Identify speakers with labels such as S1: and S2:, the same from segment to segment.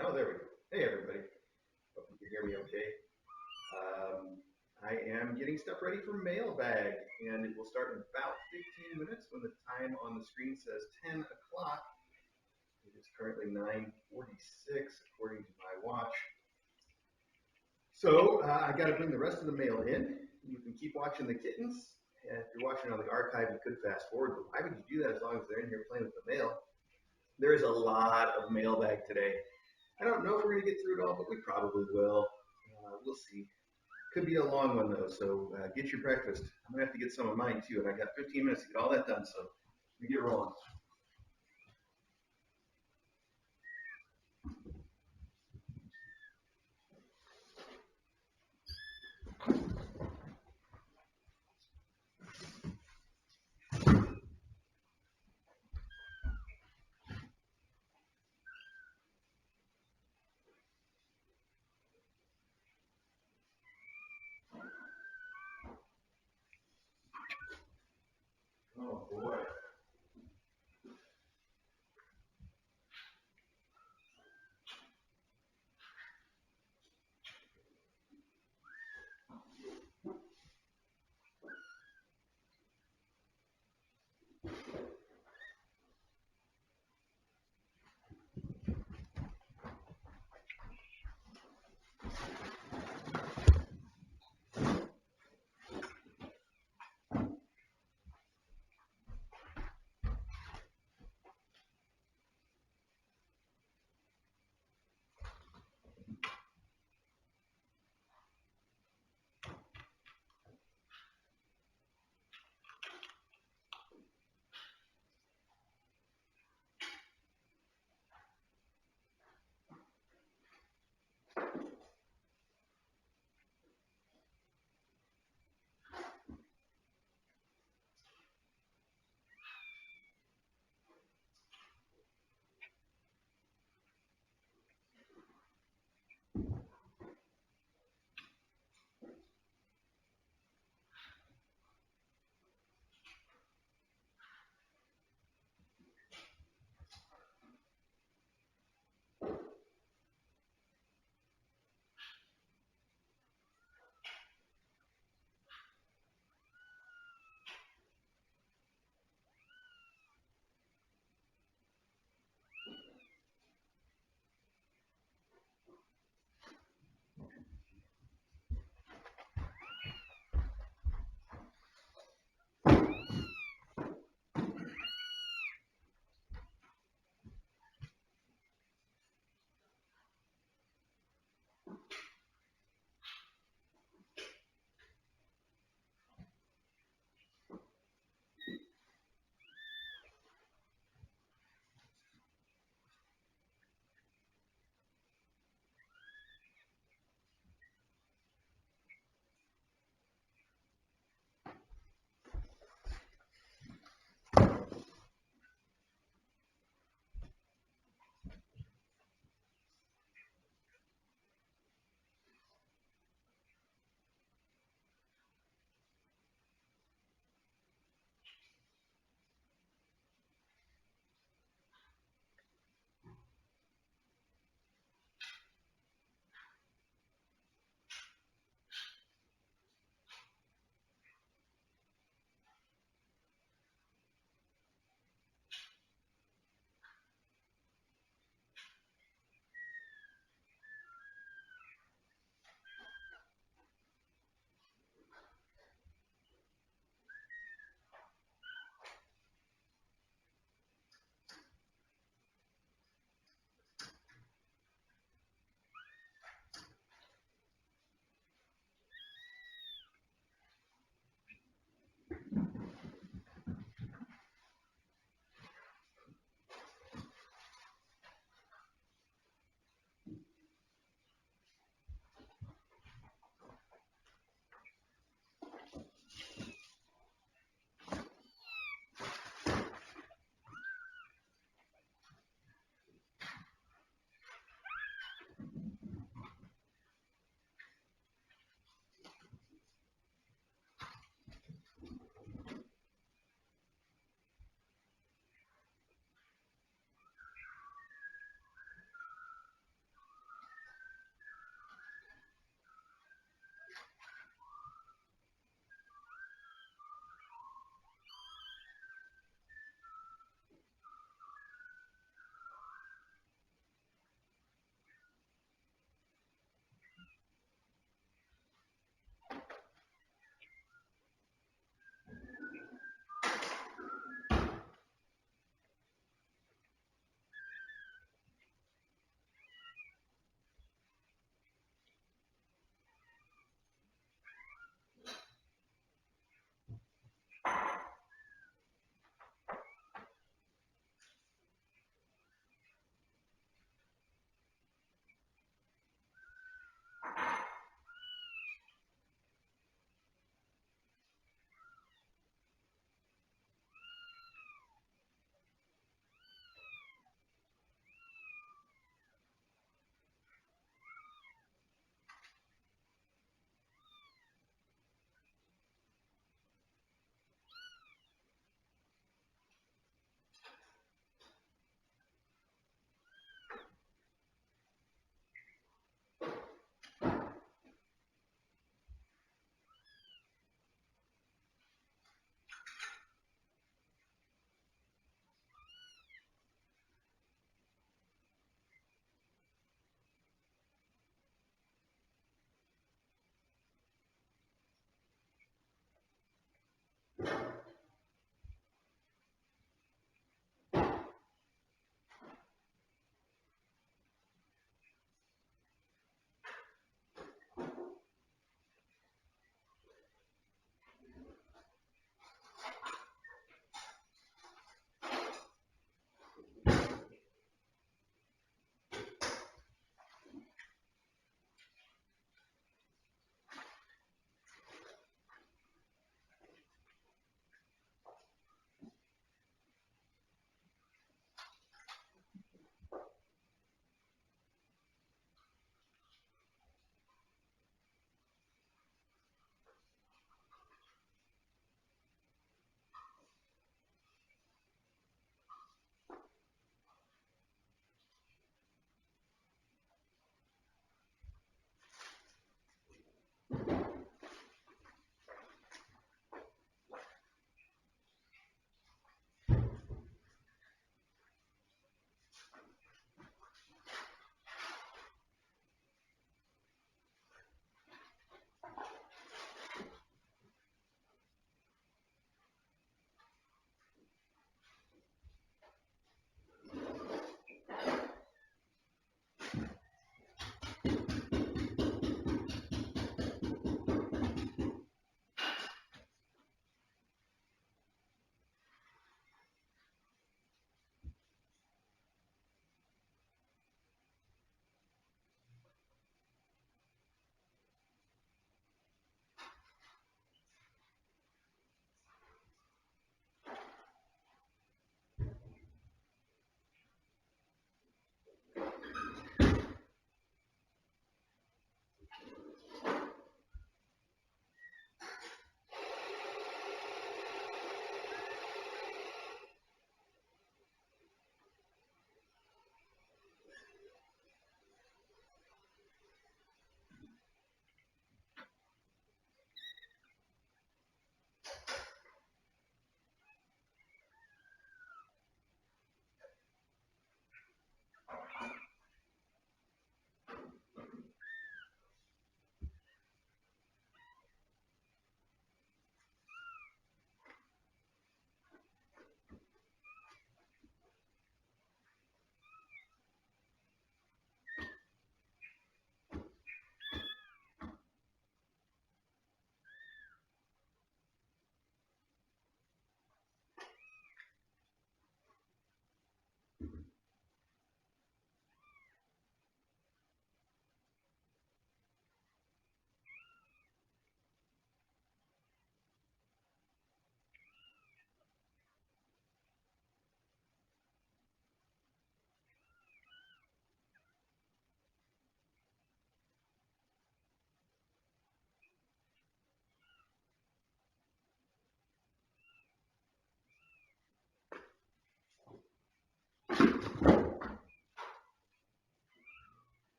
S1: Oh, there we go. Hey, everybody. Hope you can hear me okay. I am getting stuff ready for Mailbag, and it will start in about 15 minutes when the time on the screen says 10 o'clock. It is currently 9:46 according to my watch. So I got to bring the rest of the mail in. You can keep watching the kittens. And if you're watching on the archive, you could fast forward, but why would you do that as long as they're in here playing with the mail? There is a lot of Mailbag today. I don't know if we're going to get through it all, but we probably will. We'll see. Could be a long one, though, so get your breakfast. I'm going to have to get some of mine, too, and I got 15 minutes to get all that done, so we get rolling. Oh, boy.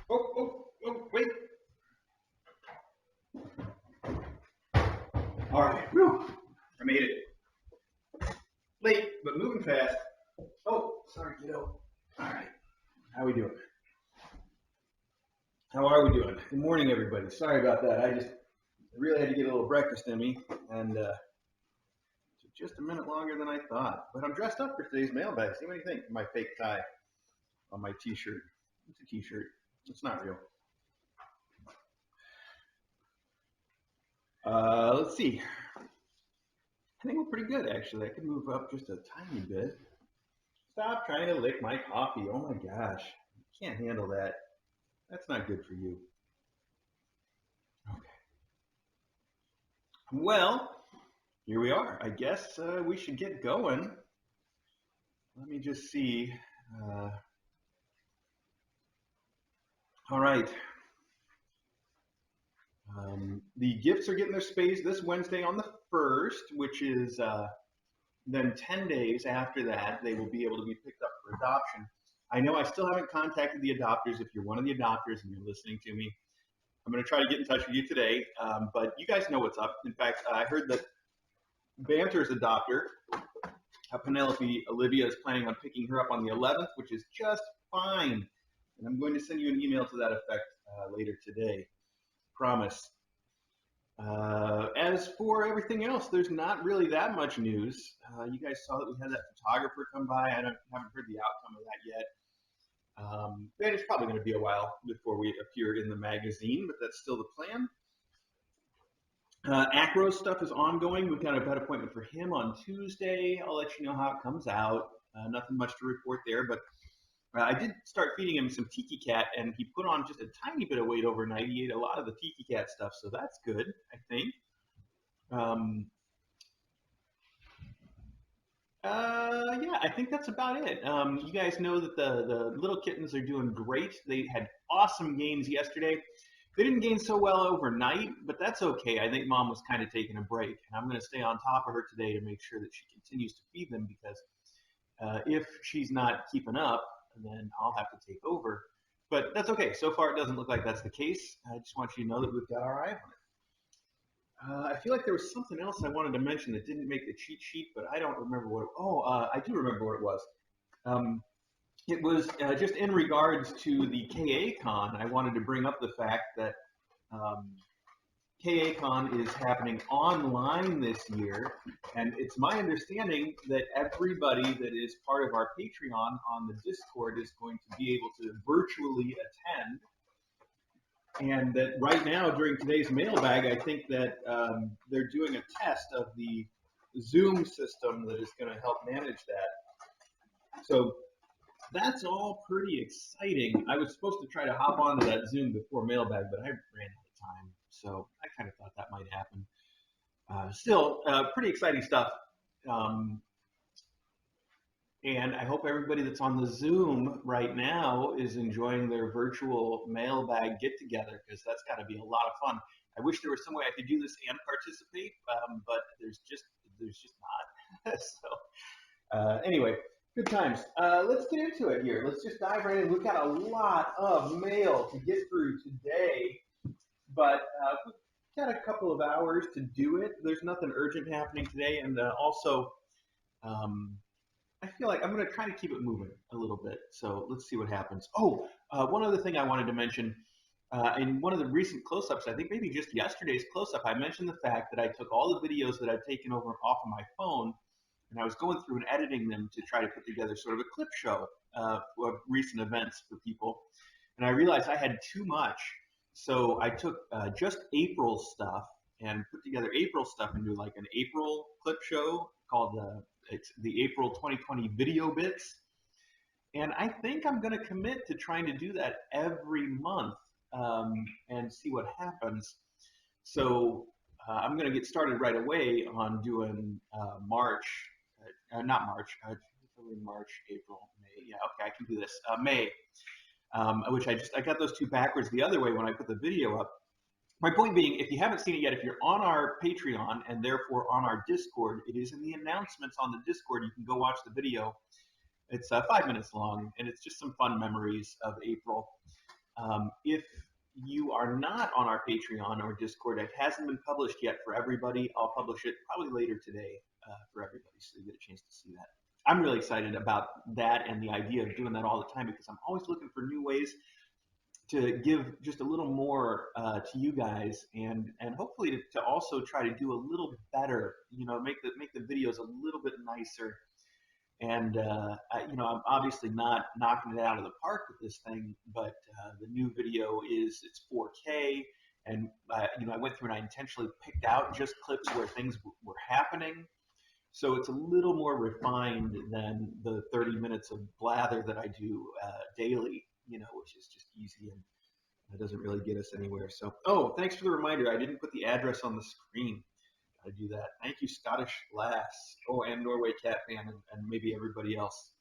S1: Wait. All right, whew. I made it. Late, but moving fast. Oh, sorry, kiddo. All right, how we doing? How are we doing? Good morning, everybody. Sorry about that. I really had to get a little breakfast in me, and took just a minute longer than I thought. But I'm dressed up for today's mailbag. See what do you think? My fake tie on my t-shirt. It's a t-shirt. It's not real. Let's see. I think we're pretty good, actually. I could move up just a tiny bit. Stop trying to lick my coffee. Oh my gosh. You can't handle that. That's not good for you. Okay. Well, here we are. I guess we should get going. Let me just see. All right. The gifts are getting their space this Wednesday on the 1st, which is then 10 days after that, they will be able to be picked up for adoption. I know I still haven't contacted the adopters. If you're one of the adopters and you're listening to me, I'm going to try to get in touch with you today. But you guys know what's up. In fact, I heard that Banter's adopter, Penelope Olivia, is planning on picking her up on the 11th, which is just fine. And I'm going to send you an email to that effect later today. Promise. As for everything else, there's not really that much news. You guys saw that we had that photographer come by. I haven't heard the outcome of that yet. And it's probably going to be a while before we appear in the magazine, but that's still the plan. Acro's stuff is ongoing. We've got a vet appointment for him on Tuesday. I'll let you know how it comes out. Nothing much to report there, but I did start feeding him some Tiki Cat, and he put on just a tiny bit of weight overnight. He ate a lot of the Tiki Cat stuff, so that's good, I think. Yeah, I think that's about it. You guys know that the little kittens are doing great. They had awesome gains yesterday. They didn't gain so well overnight, but that's okay. I think mom was kind of taking a break, and I'm going to stay on top of her today to make sure that she continues to feed them because if she's not keeping up, then I'll have to take over. But that's okay. So far, it doesn't look like that's the case. I just want you to know that we've got our eye on it. I feel like there was something else I wanted to mention that didn't make the cheat sheet, but I don't remember what. I do remember what it was. It was just in regards to the KA-Con. I wanted to bring up the fact that KA-Con is happening online this year, and it's my understanding that everybody that is part of our Patreon on the Discord is going to be able to virtually attend. And that right now, during today's mailbag, I think that they're doing a test of the Zoom system that is going to help manage that. So that's all pretty exciting. I was supposed to try to hop onto that Zoom before mailbag, but I ran out of time. So I kind of thought that might happen. Still, pretty exciting stuff. And I hope everybody that's on the Zoom right now is enjoying their virtual mailbag get together because that's got to be a lot of fun. I wish there was some way I could do this and participate, but there's just not. So anyway, good times. Let's get into it here. Let's just dive right in. We've got a lot of mail to get through today, but we've got a couple of hours to do it. There's nothing urgent happening today, and also. I feel like I'm going to try to keep it moving a little bit. So let's see what happens. Oh, one other thing I wanted to mention. In one of the recent close-ups, I think maybe just yesterday's close-up, I mentioned the fact that I took all the videos that I've taken over off of my phone, and I was going through and editing them to try to put together sort of a clip show of recent events for people. And I realized I had too much. So I took just April stuff and put together April stuff into like an April clip show called it's the April 2020 Video Bits. And I think I'm going to commit to trying to do that every month and see what happens. So I'm going to get started right away on doing March, not March, March, April, May. Yeah, okay, I can do this. May, which I got those two backwards the other way when I put the video up. My point being, if you haven't seen it yet, if you're on our Patreon and therefore on our Discord, it is in the announcements on the Discord. You can go watch the video. It's 5 minutes long, and it's just some fun memories of April. If you are not on our Patreon or Discord, it hasn't been published yet for everybody. I'll publish it probably later today for everybody, so you get a chance to see that. I'm really excited about that and the idea of doing that all the time, because I'm always looking for new ways to give just a little more to you guys, and hopefully to also try to do a little better. Make the videos a little bit nicer. And I'm obviously not knocking it out of the park with this thing, but the new video it's 4K, and I went through and I intentionally picked out just clips where things were happening, so it's a little more refined than the 30 minutes of blather that I do daily, which is just easy and it doesn't really get us anywhere. So, thanks for the reminder. I didn't put the address on the screen. I do that. Thank you, Scottish Lass. Oh, and Norway Cat Fan, and maybe everybody else.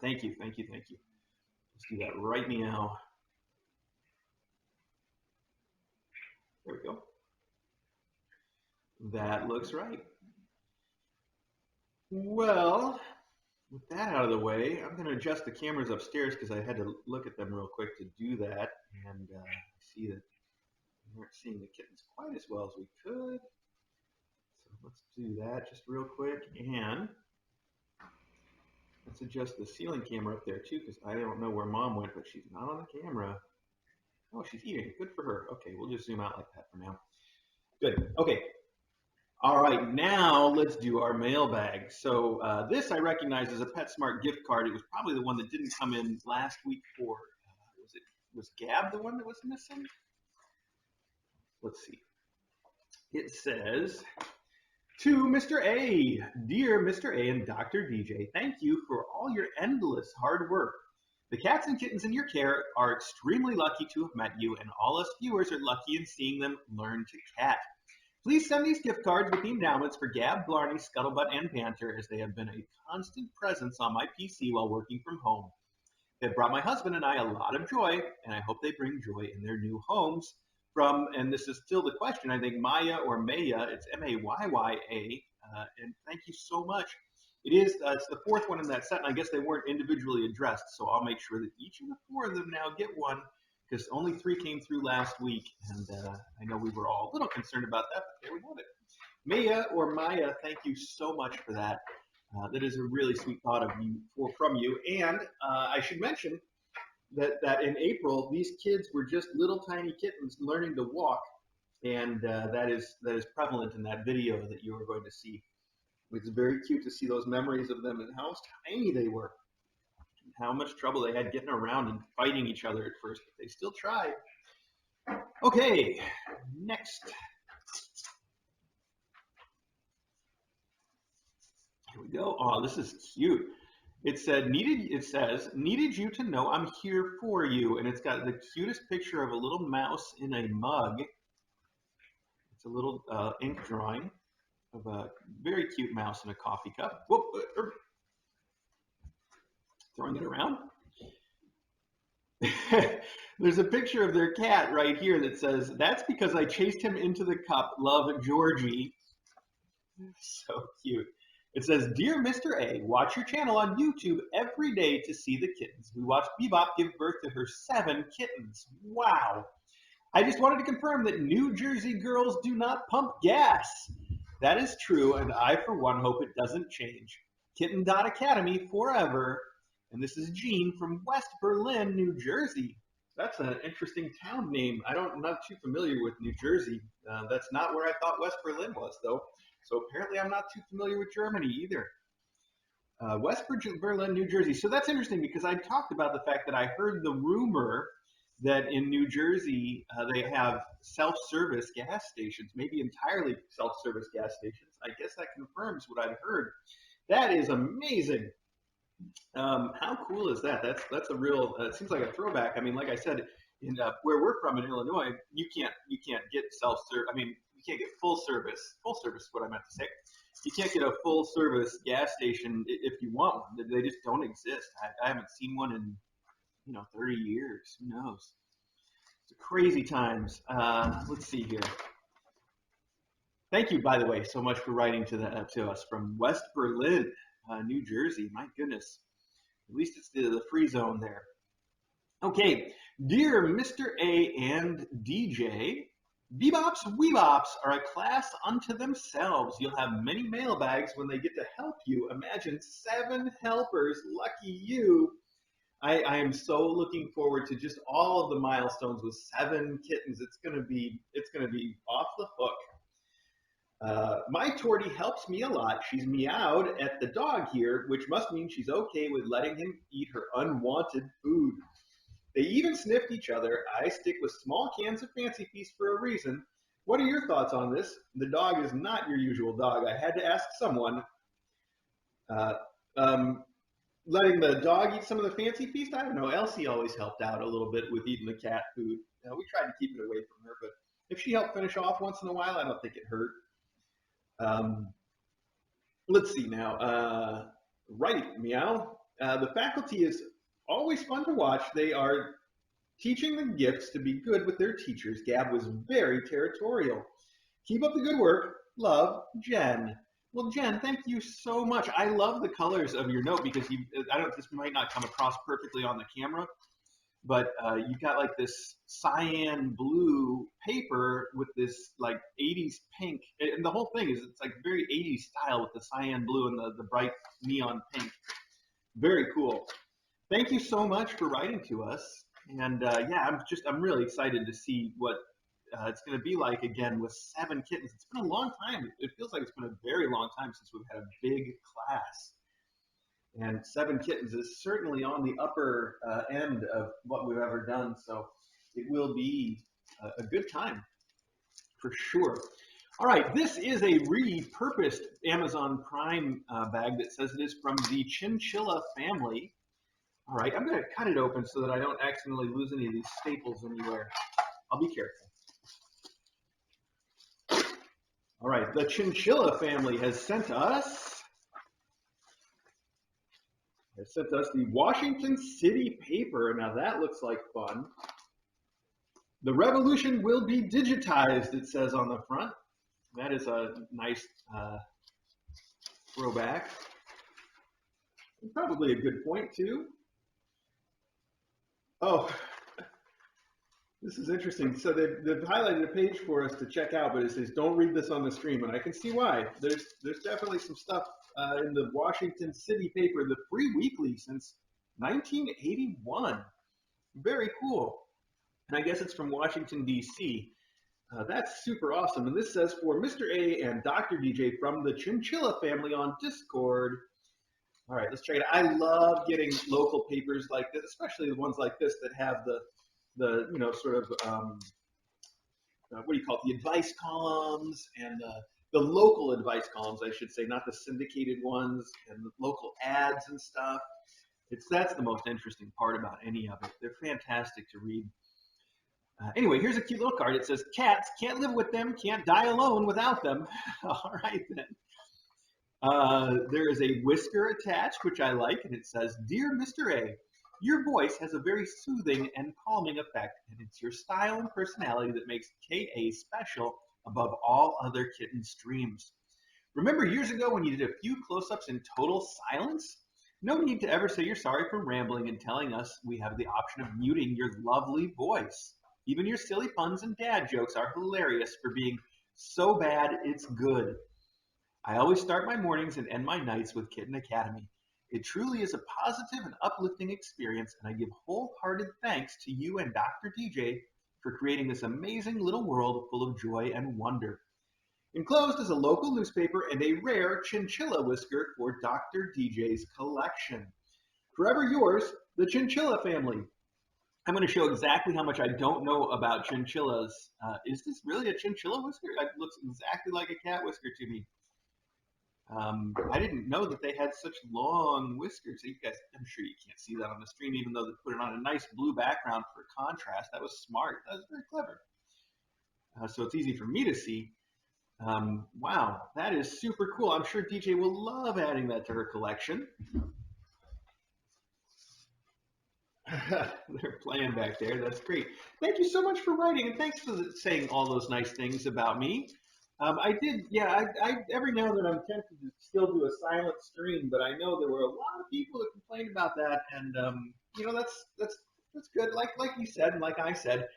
S1: Thank you. Let's do that right now. There we go. That looks right. Well, with that out of the way, I'm going to adjust the cameras upstairs because I had to look at them real quick to do that, and see that we weren't seeing the kittens quite as well as we could. So let's do that just real quick, and let's adjust the ceiling camera up there too, because I don't know where Mom went, but she's not on the camera. Oh, she's eating. Good for her. Okay, we'll just zoom out like that for now. Good. Okay. All right, now let's do our mailbag. So this I recognize as a PetSmart gift card. It was probably the one that didn't come in last week for, was Gab the one that was missing? Let's see. It says, to Mr. A, dear Mr. A and Dr. DJ, thank you for all your endless hard work. The cats and kittens in your care are extremely lucky to have met you, and all us viewers are lucky in seeing them learn to cat. Please send these gift cards with the endowments for Gab, Blarney, Scuttlebutt, and Panther, as they have been a constant presence on my PC while working from home. They've brought my husband and I a lot of joy, and I hope they bring joy in their new homes. From, and this is still the question, I think Maya or Maya, it's Mayya, and thank you so much. It's the fourth one in that set, and I guess they weren't individually addressed, so I'll make sure that each of the four of them now get one, because only 3 came through last week, and I know we were all a little concerned about that, but there we have it. Maya or Maya, thank you so much for that. That is a really sweet thought of you from you, and I should mention that in April, these kids were just little tiny kittens learning to walk, and that is prevalent in that video that you are going to see. It's very cute to see those memories of them and how tiny they were, and how much trouble they had getting around and fighting each other at first, but they still tried. Okay, next. Here we go. Oh, this is cute. It says, needed you to know I'm here for you. And it's got the cutest picture of a little mouse in a mug. It's a little ink drawing of a very cute mouse in a coffee cup. Whoop, throwing it around. There's a picture of their cat right here that says, that's because I chased him into the cup. Love, Georgie. So cute. It says, dear Mr. A, watch your channel on YouTube every day to see the kittens. We watched Bebop give birth to her 7 kittens. Wow. I just wanted to confirm that New Jersey girls do not pump gas. That is true, and I, for one, hope it doesn't change. Kitten.Academy forever. And this is Jean from West Berlin, New Jersey. That's an interesting town name. I'm not too familiar with New Jersey. That's not where I thought West Berlin was, though. So apparently I'm not too familiar with Germany either. West Berlin, New Jersey. So that's interesting because I talked about the fact that I heard the rumor that in New Jersey they have self-service gas stations, maybe entirely self-service gas stations. I guess that confirms what I'd heard. That is amazing. How cool is that? That's a real. It seems like a throwback. I mean, like I said, in where we're from in Illinois, you can't get self-service. I mean, you can't get full service. Full service is what I meant to say. You can't get a full service gas station if you want one. They just don't exist. I haven't seen one in 30 years. Who knows? It's crazy times. Let's see here. Thank you, by the way, so much for writing to us from West Berlin, New Jersey. My goodness. At least it's the free zone there. Okay, dear Mr. A and DJ, Bebops Weebops are a class unto themselves. You'll have many mailbags when they get to help you. Imagine 7 helpers. Lucky you. I am so looking forward to just all of the milestones with 7 kittens. It's gonna be off the hook. My Tortie helps me a lot. She's meowed at the dog here, which must mean she's okay with letting him eat her unwanted food. They even sniffed each other. I stick with small cans of Fancy Feast for a reason. What are your thoughts on this? The dog is not your usual dog. I had to ask someone. Uh, um, Letting the dog eat some of the Fancy Feast? I don't know. Elsie always helped out a little bit with eating the cat food. We tried to keep it away from her, but if she helped finish off once in a while, I don't think it hurt. Um, let's see now. Right, meow. The faculty is always fun to watch. They are teaching the gifts to be good with their teachers. Gab was very territorial. Keep up the good work. Love, Jen. Well, Jen, thank you so much. I love the colors of your note because I don't. This might not come across perfectly on the camera, but you've got like this cyan blue paper with this like 80s pink, and the whole thing is it's like very 80s style with the cyan blue and the bright neon pink. Very cool. Thank you so much for writing to us. And yeah, I'm really excited to see what it's going to be like again with 7 kittens. It's been a long time. It feels like it's been a very long time since we've had a big class. And 7 kittens is certainly on the upper end of what we've ever done. So it will be a good time for sure. All right, this is a repurposed Amazon Prime bag that says it is from the Chinchilla family. All right, I'm going to cut it open so that I don't accidentally lose any of these staples anywhere. I'll be careful. All right, the Chinchilla family has sent us the Washington City paper. Now that looks like fun. The revolution will be digitized, it says on the front. That is a nice throwback. And probably a good point, too. Oh, this is interesting. So they've highlighted a page for us to check out, but it says, don't read this on the stream. And I can see why. There's definitely some stuff in the Washington City paper, the free weekly since 1981. Very cool. And I guess it's from Washington, D.C. That's super awesome. And this says, for Mr. A and Dr. DJ from the Chinchilla family on Discord. All right, let's check it out. I love getting local papers like this, especially the ones like this that have the sort of what do you call it, the advice columns and the local advice columns, I should say, not the syndicated ones and the local ads and stuff. That's the most interesting part about any of it. They're fantastic to read. Anyway, here's a cute little card. It says, cats, can't live with them, can't die alone without them. All right, then. There is a whisker attached, which I like, and it says, Dear Mr. A, your voice has a very soothing and calming effect, and it's your style and personality that makes KA special above all other kitten streams. Remember years ago when you did a few close-ups in total silence? No need to ever say you're sorry for rambling and telling us we have the option of muting your lovely voice. Even your silly puns and dad jokes are hilarious for being so bad it's good. I always start my mornings and end my nights with Kitten Academy. It truly is a positive and uplifting experience, and I give wholehearted thanks to you and Dr. DJ for creating this amazing little world full of joy and wonder. Enclosed is a local newspaper and a rare chinchilla whisker for Dr. DJ's collection. Forever yours, the Chinchilla family. I'm going to show exactly how much I don't know about chinchillas. Is this really a chinchilla whisker? It looks exactly like a cat whisker to me. I didn't know that they had such long whiskers. You guys, I'm sure you can't see that on the stream, even though they put it on a nice blue background for contrast. That was smart. That was very clever. So it's easy for me to see. Wow, that is super cool. I'm sure DJ will love adding that to her collection. They're playing back there. That's great. Thank you so much for writing, and thanks for saying all those nice things about me. I did, yeah. I every now and then I'm tempted to still do a silent stream, but I know there were a lot of people that complained about that, and that's That's good. Like you said, and like I said,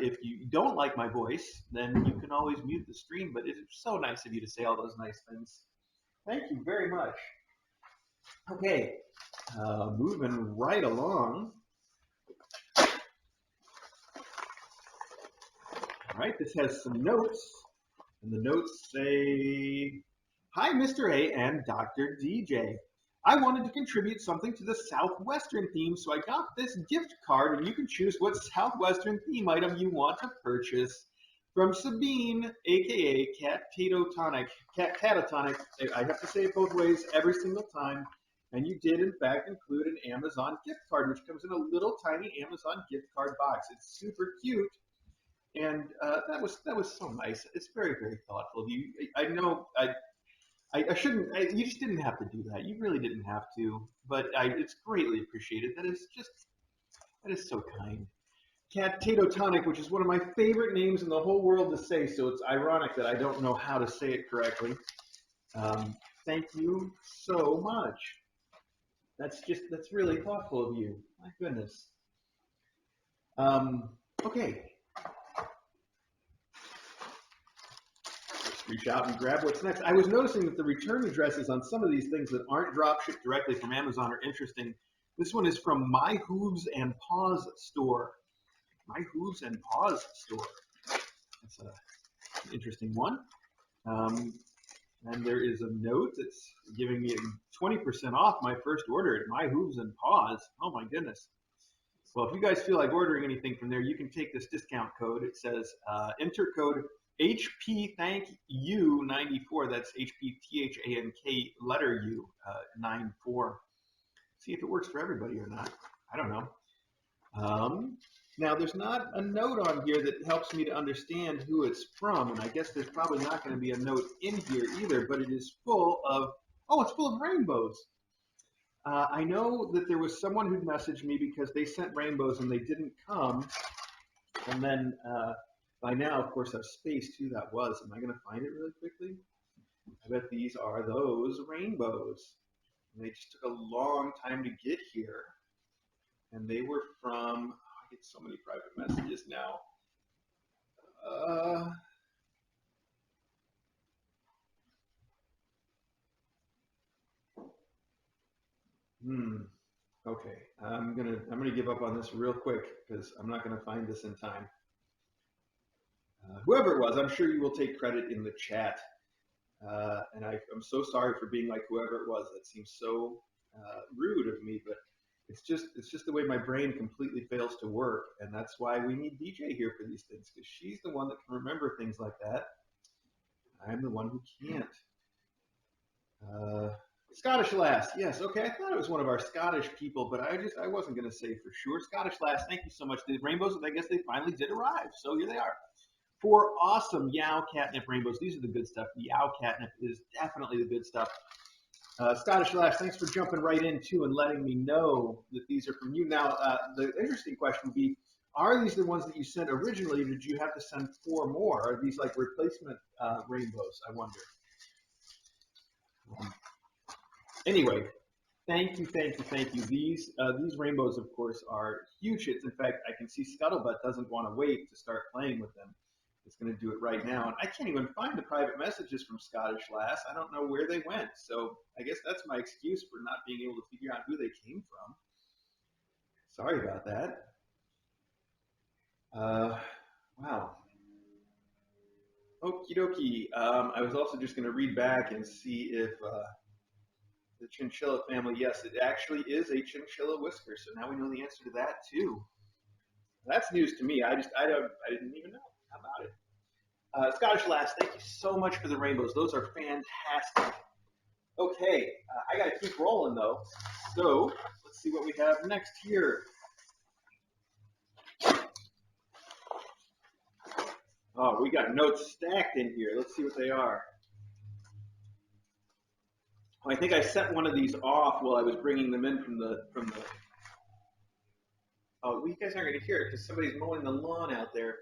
S1: if you don't like my voice, then you can always mute the stream. But it's so nice of you to say all those nice things. Thank you very much. Okay, moving right along. All right, this has some notes, and the notes say, "Hi, Mr. A and Dr. DJ. I wanted to contribute something to the Southwestern theme, so I got this gift card, and you can choose what Southwestern theme item you want to purchase. From Sabine, aka Catatonic. I have to say it both ways every single time. And you did, in fact, include an Amazon gift card, which comes in a little tiny Amazon gift card box. It's super cute, and that was so nice. It's very, very thoughtful of you. I know I shouldn't. You just didn't have to do that. You really didn't have to. But it's greatly appreciated. That is so kind. Cat Tato Tonic, which is one of my favorite names in the whole world to say, so it's ironic that I don't know how to say it correctly. Thank you so much. That's really thoughtful of you. My goodness. Okay. Let's reach out and grab what's next. I was noticing that the return addresses on some of these things that aren't drop shipped directly from Amazon are interesting. This one is from My Hooves and Paws Store. My Hooves and Paws Store. That's an interesting one. And there is a note that's giving me 20% off my first order at My Hooves and Paws. Oh my goodness. Well, if you guys feel like ordering anything from there, you can take this discount code. It says enter code HP Thank You 94. That's HPTHANK letter U 94. See if it works for everybody or not. I don't know. Now, there's not a note on here that helps me to understand who it's from, and I guess there's probably not going to be a note in here either, but it is full of, oh, it's full of rainbows. I know that there was someone who'd messaged me because they sent rainbows and they didn't come, and then by now, of course, I've spaced who that was. Am I going to find it really quickly? I bet these are those rainbows. And they just took a long time to get here, and they were from, I get so many private messages now. Okay, I'm gonna give up on this real quick because I'm not gonna find this in time. Whoever it was, I'm sure you will take credit in the chat. And I'm so sorry for being like whoever it was. That seems so rude of me, but it's just the way my brain completely fails to work, and that's why we need DJ here for these things, because she's the one that can remember things like that. I'm the one who can't. Scottish Lass, yes, okay. I thought it was one of our Scottish people, but I wasn't going to say for sure. Scottish Lass, thank you so much. The rainbows, I guess they finally did arrive, so here they are. 4 awesome Yow catnip rainbows. These are the good stuff. The Yow catnip is definitely the good stuff. Scottish Lash, thanks for jumping right in too and letting me know that these are from you. Now, the interesting question would be, are these the ones that you sent originally, or did you have to send 4 more? Are these like replacement rainbows, I wonder? Anyway, thank you. These rainbows, of course, are huge hits. In fact, I can see Scuttlebutt doesn't want to wait to start playing with them. It's going to do it right now. And I can't even find the private messages from Scottish Lass. I don't know where they went. So I guess that's my excuse for not being able to figure out who they came from. Sorry about that. Wow. Okie dokie. I was also just going to read back and see if the chinchilla family, yes, it actually is a chinchilla whisker. So now we know the answer to that too. That's news to me. I didn't even know. How about it? Scottish Lass, thank you so much for the rainbows. Those are fantastic. Okay, I got to keep rolling though. So let's see what we have next here. Oh, we got notes stacked in here. Let's see what they are. I think I sent one of these off while I was bringing them in from the. Oh, well, you guys aren't going to hear it because somebody's mowing the lawn out there.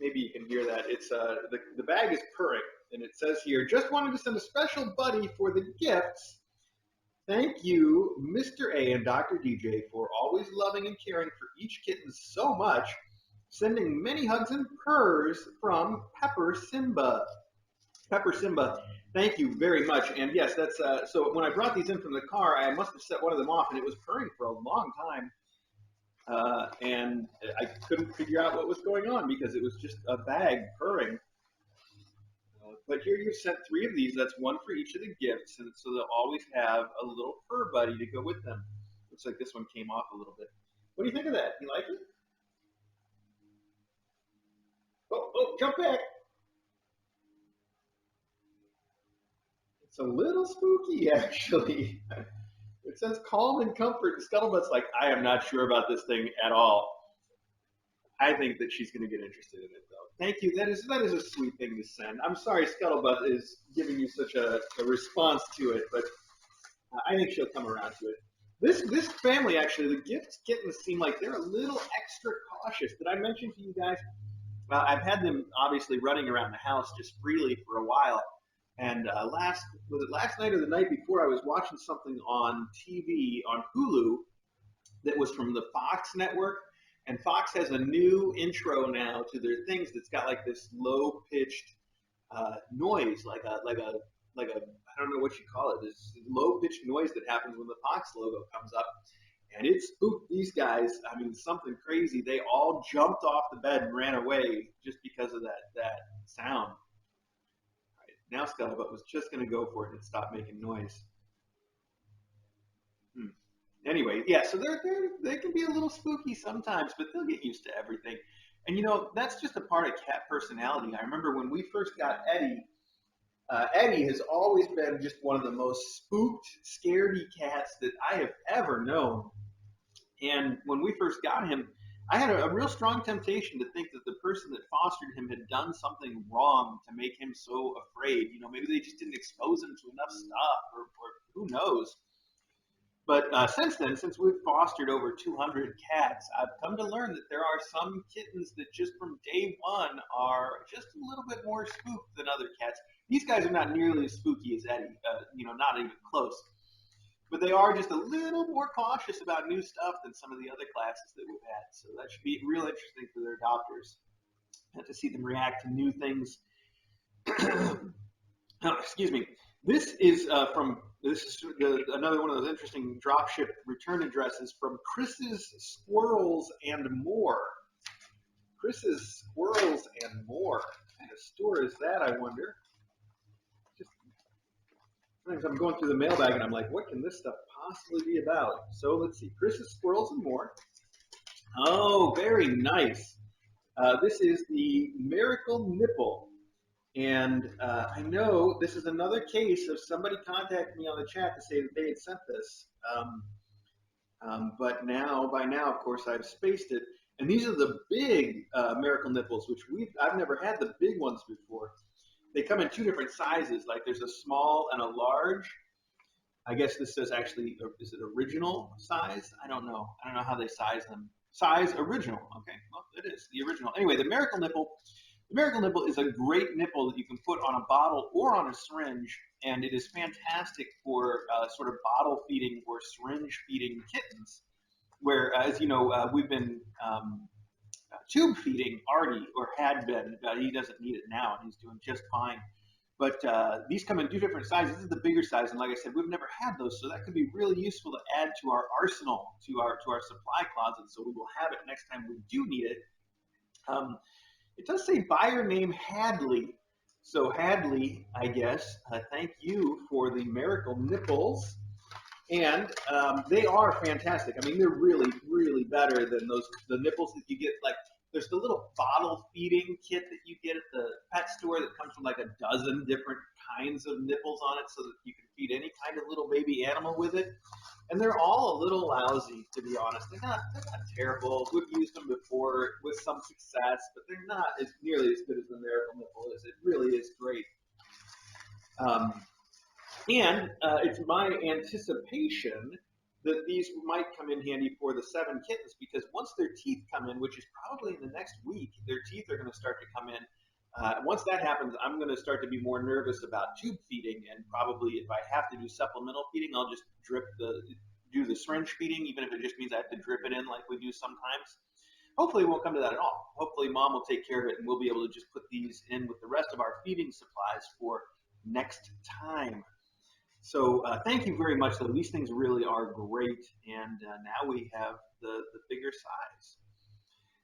S1: Maybe you can hear that. It's the bag is purring. And it says here, just wanted to send a special buddy for the gifts. Thank you, Mr. A and Dr. DJ, for always loving and caring for each kitten so much. Sending many hugs and purrs from Pepper Simba. Pepper Simba, thank you very much. And yes, that's so when I brought these in from the car, I must have set one of them off, and it was purring for a long time. And I couldn't figure out what was going on because it was just a bag purring. But here you've sent 3 of these. That's one for each of the gifts, and so they'll always have a little fur buddy to go with them. Looks like this one came off a little bit. What do you think of that? You like it? Oh, jump back. It's a little spooky, actually. It says calm and comfort. Scuttlebutt's like, I am not sure about this thing at all. I think that she's going to get interested in it, though. Thank you. That is a sweet thing to send. I'm sorry Scuttlebutt is giving you such a response to it, but I think she'll come around to it. This family, actually, the gift kittens seem like they're a little extra cautious. Did I mention to you guys? I've had them obviously running around the house just freely for a while. And last night or the night before, I was watching something on TV on Hulu that was from the Fox network. And Fox has a new intro now to their things that's got like this low pitched noise, like a I don't know what you call it. This low pitched noise that happens when the Fox logo comes up. And it spooked these guys. I mean, something crazy. They all jumped off the bed and ran away just because of that sound. Now Scuttlebutt was just going to go for it and stop making noise. Anyway, yeah, so they can be a little spooky sometimes, but they'll get used to everything. And, you know, that's just a part of cat personality. I remember when we first got Eddie, Eddie has always been just one of the most spooked, scaredy cats that I have ever known. And when we first got him, I had a real strong temptation to think that the person that fostered him had done something wrong to make him so afraid. You know, maybe they just didn't expose him to enough stuff, or who knows. But since then, since we've fostered over 200 cats, I've come to learn that there are some kittens that just from day one are just a little bit more spooked than other cats. These guys are not nearly as spooky as Eddie, you know, not even close. But they are just a little more cautious about new stuff than some of the other classes that we've had. So that should be real interesting for their adopters to see them react to new things. Oh, excuse me. This is another one of those interesting dropship return addresses from Chris's Squirrels and More. Chris's Squirrels and More. What kind of store is that, I wonder? Sometimes I'm going through the mailbag and I'm like, what can this stuff possibly be about? So let's see. Chris's Squirrels and More. Oh, very nice. This is the Miracle Nipple. And I know this is another case of somebody contacting me on the chat to say that they had sent this. But by now, of course, I've spaced it. And these are the big Miracle Nipples, which I've never had the big ones before. They come in 2 different sizes. Like there's a small and a large. I guess this says actually, is it original size? I don't know. I don't know how they size them. Size original. Okay, well, it is the original. Anyway, the Miracle Nipple. The Miracle Nipple is a great nipple that you can put on a bottle or on a syringe, and it is fantastic for sort of bottle feeding or syringe feeding kittens, where, as you know, we've been tube feeding Artie, or had been. He doesn't need it now, and he's doing just fine. But these come in 2 different sizes. This is the bigger size, and like I said, we've never had those, so that could be really useful to add to our arsenal, to our supply closet, so we will have it next time we do need it. It does say buyer name Hadley. So Hadley, I guess, thank you for the Miracle Nipples. And they are fantastic. I mean, they're really, really better than the nipples that you get. Like, there's the little bottle feeding kit that you get at the pet store that comes from like a dozen different kinds of nipples on it so that you can feed any kind of little baby animal with it. And they're all a little lousy, to be honest. They're not terrible. We've used them before with some success, but they're not nearly as good as the Miracle Nipple is. It really is great. And it's my anticipation that these might come in handy for the 7 kittens, because once their teeth come in, which is probably in the next week, their teeth are going to start to come in.
S2: Once that happens, I'm going to start to be more nervous about tube feeding, and probably if I have to do supplemental feeding, I'll just do the syringe feeding, even if it just means I have to drip it in like we do sometimes. Hopefully it won't come to that at all. Hopefully mom will take care of it and we'll be able to just put these in with the rest of our feeding supplies for next time. So thank you very much, though. These things really are great, and now we have the bigger size.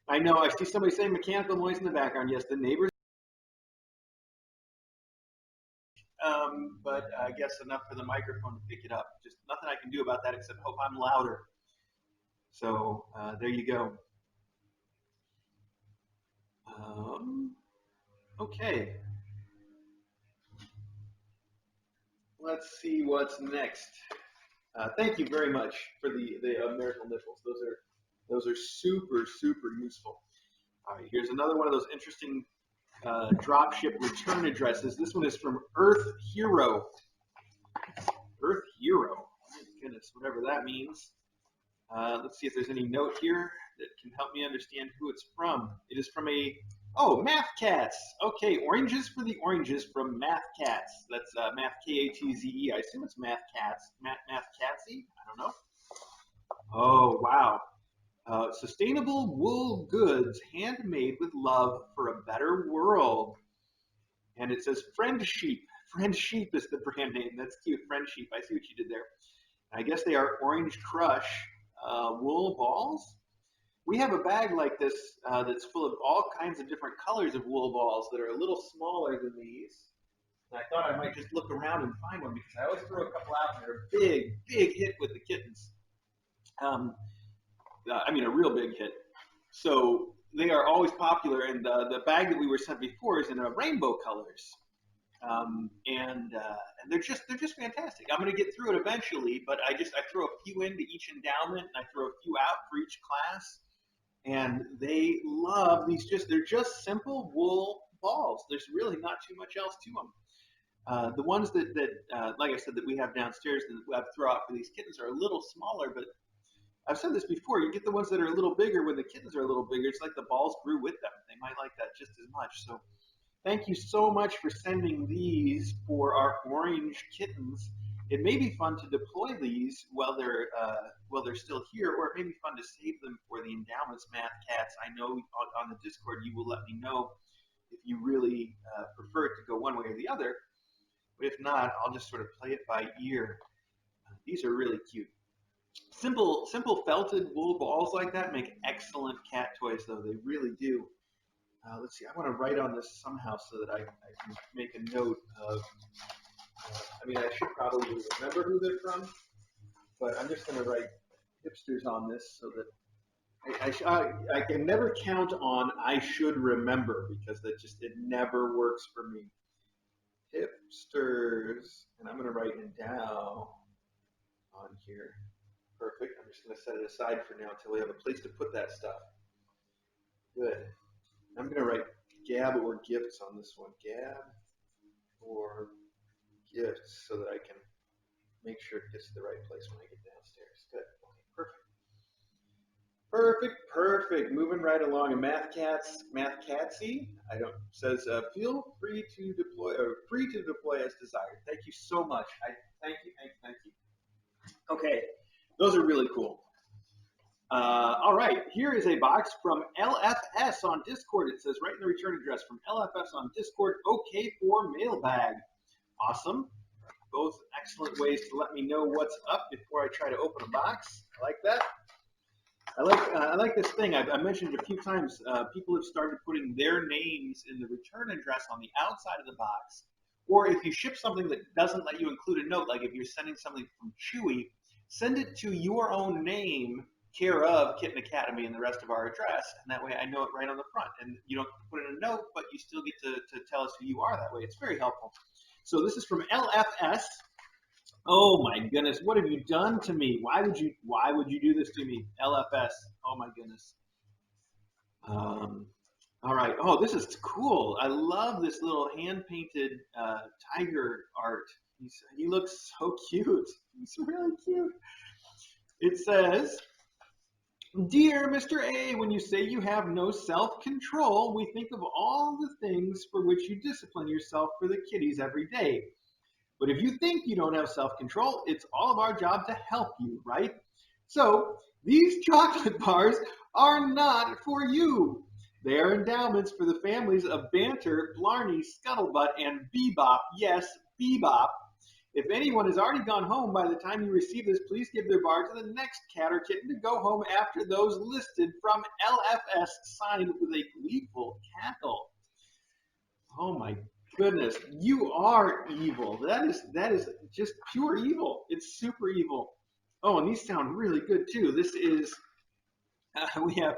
S2: I know, I see somebody saying mechanical noise in the background. Yes, the neighbors, but I guess enough for the microphone to pick it up. Just nothing I can do about that except hope I'm louder. So there you go. Okay. Let's see what's next. Thank you very much for the miracle nipples. Those are super useful. All right, here's another one of those interesting dropship return addresses. This one is from Earth Hero. Earth Hero. Oh, goodness, whatever that means. Let's see if there's any note here that can help me understand who it's from. It is from Math Cats. Okay, oranges for the oranges from Math Cats. That's Math K-A-T-Z-E. I assume it's Math Cats. Math Catsy? I don't know. Oh, wow. Sustainable wool goods, handmade with love for a better world. And it says Friend Sheep. Friend Sheep is the brand name. That's cute. Friend Sheep. I see what you did there. I guess they are Orange Crush wool balls. We have a bag like this that's full of all kinds of different colors of wool balls that are a little smaller than these. And I thought I might just look around and find one because I always throw a couple out and they're a big hit with the kittens. I mean, a real big hit. So they are always popular, and the bag that we were sent before is in rainbow colors, and they're just fantastic. I'm going to get through it eventually, but I throw a few into each endowment, and I throw a few out for each class, and they love these. They're just simple wool balls. There's really not too much else to them. The ones that like I said, that we have downstairs that I throw out for these kittens are a little smaller, but I've said this before, you get the ones that are a little bigger when the kittens are a little bigger. It's like the balls grew with them. They might like that just as much. So thank you so much for sending these for our orange kittens. It may be fun to deploy these while they're still here, or it may be fun to save them for the endowments, Math Cats. I know on the Discord you will let me know if you really prefer it to go one way or the other. But if not, I'll just sort of play it by ear. These are really cute. Simple felted wool balls like that make excellent cat toys, though. They really do. Let's see. I want to write on this somehow so that I can make a note of. I mean, I should probably remember who they're from, but I'm just going to write hipsters on this so that I can never count on I should remember because it never works for me. Hipsters, and I'm going to write endow on here. Perfect. I'm just going to set it aside for now until we have a place to put that stuff. Good. I'm going to write gab or gifts on this one. Gab or gifts so that I can make sure it gets to the right place when I get downstairs. Good. Okay, perfect. Moving right along. And Math Catsy, says feel free to deploy as desired. Thank you so much. Thank you. Okay. Those are really cool. All right, here is a box from LFS on Discord. It says right in the return address from LFS on Discord, okay for mailbag. Awesome. Both excellent ways to let me know what's up before I try to open a box. I like that. I like this thing. I mentioned it a few times. People have started putting their names in the return address on the outside of the box. Or if you ship something that doesn't let you include a note, like if you're sending something from Chewy, send it to your own name, care of Kitten Academy, and the rest of our address, and that way I know it right on the front. And you don't put in a note, but you still get to tell us who you are that way. It's very helpful. So this is from LFS. Oh my goodness, what have you done to me? Why would you do this to me, LFS? Oh my goodness. All right. Oh, this is cool. I love this little hand-painted tiger art. He looks so cute. He's really cute. It says, Dear Mr. A, when you say you have no self-control, we think of all the things for which you discipline yourself for the kitties every day. But if you think you don't have self-control, it's all of our job to help you, right? So, these chocolate bars are not for you. They are endowments for the families of Banter, Blarney, Scuttlebutt, and Bebop. Yes, Bebop. If anyone has already gone home by the time you receive this, please give their bar to the next cat or kitten to go home after those listed from LFS, signed with a gleeful cackle. Oh my goodness, you are evil. That is just pure evil. It's super evil. Oh, and these sound really good too. This is we have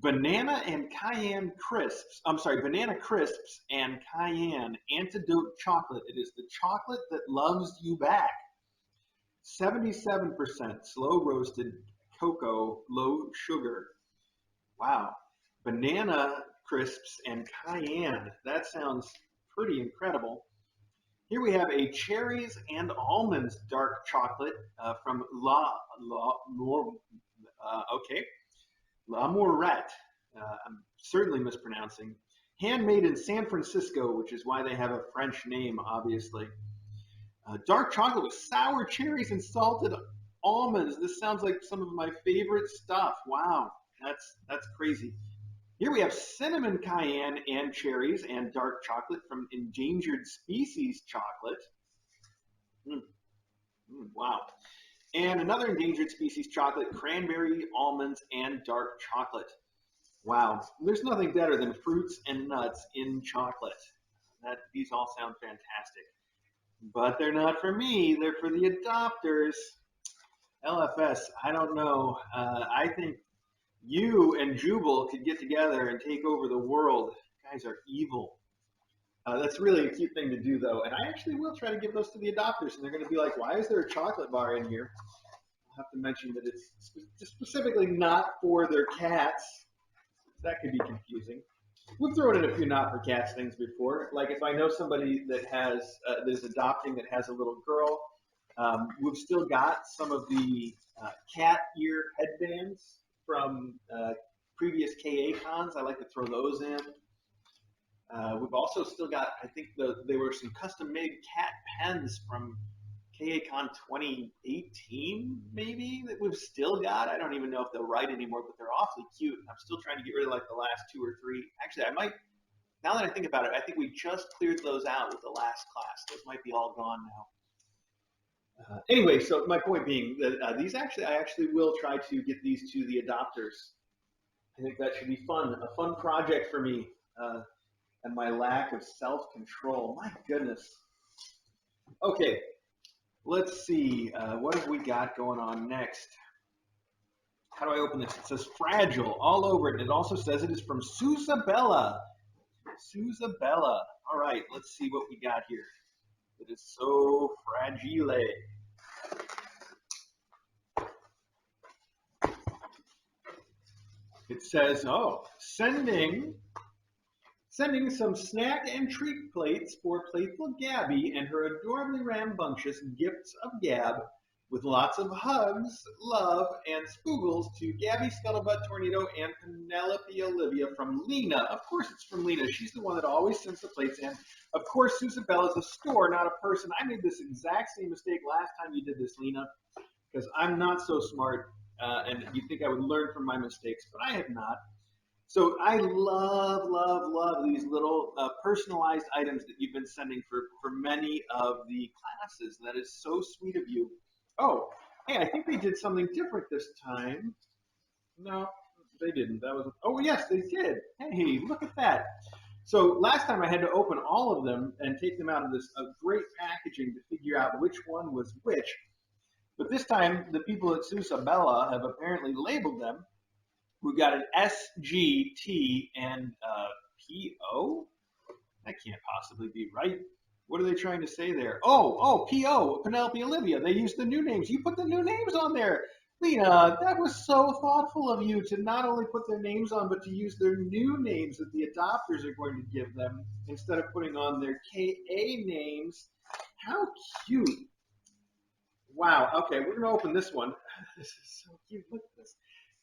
S2: banana and cayenne crisps. I'm sorry, banana crisps and cayenne antidote chocolate. It is the chocolate that loves you back. 77% slow roasted cocoa, low sugar. Wow. Banana crisps and cayenne. That sounds pretty incredible. Here we have a cherries and almonds dark chocolate from La Mourette. I'm certainly mispronouncing. Handmade in San Francisco, which is why they have a French name, obviously. Dark chocolate with sour cherries and salted almonds. This sounds like some of my favorite stuff. Wow, that's crazy. Here we have cinnamon, cayenne, and cherries and dark chocolate from Endangered Species Chocolate. Wow. And another Endangered Species Chocolate, cranberry, almonds, and dark chocolate. Wow. There's nothing better than fruits and nuts in chocolate. These all sound fantastic. But they're not for me. They're for the adopters. LFS, I don't know. I think you and Jubal could get together and take over the world. You guys are evil. That's really a cute thing to do, though. And I actually will try to give those to the adopters. And they're going to be like, why is there a chocolate bar in here? I'll have to mention that it's specifically not for their cats. That could be confusing. We've thrown in a few not for cats things before. Like if I know somebody that is adopting that has a little girl, we've still got some of the cat ear headbands from previous KA cons. I like to throw those in. We've also still got, I think there were some custom made cat pens from KACon 2018, maybe, that we've still got. I don't even know if they'll write anymore, but they're awfully cute. I'm still trying to get rid of like the last 2 or 3. Actually, I might, now that I think about it, I think we just cleared those out with the last class. Those might be all gone now. Anyway, so my point being that I actually will try to get these to the adopters. I think that should be fun, a fun project for me, and my lack of self-control. My goodness. Okay. Let's see, what have we got going on next? How do I open this? It says fragile all over it. It also says it is from Susabella. Susabella. All right, let's see what we got here. It is so fragile. It says, oh, sending some snack and treat plates for playful Gabby and her adorably rambunctious gifts of gab with lots of hugs, love, and spoogles to Gabby, Scuttlebutt, Tornado, and Penelope Olivia from Lena. Of course it's from Lena. She's the one that always sends the plates in. Of course, Susabella is a store, not a person. I made this exact same mistake last time you did this, Lena, because I'm not so smart, and you'd think I would learn from my mistakes, but I have not. So I love these little personalized items that you've been sending for many of the classes. That is so sweet of you. Oh, hey, I think they did something different this time. No, they didn't. Oh, yes, they did. Hey, look at that. So last time I had to open all of them and take them out of this great packaging to figure out which one was which. But this time, the people at Susabella have apparently labeled them. We've got an S, G, T, and P, O? That can't possibly be right. What are they trying to say there? Oh, P, O, Penelope Olivia. They used the new names. You put the new names on there. Lena, that was so thoughtful of you to not only put their names on, but to use their new names that the adopters are going to give them instead of putting on their KA names. How cute. Wow. Okay, we're going to open this one. This is so cute. Look at this.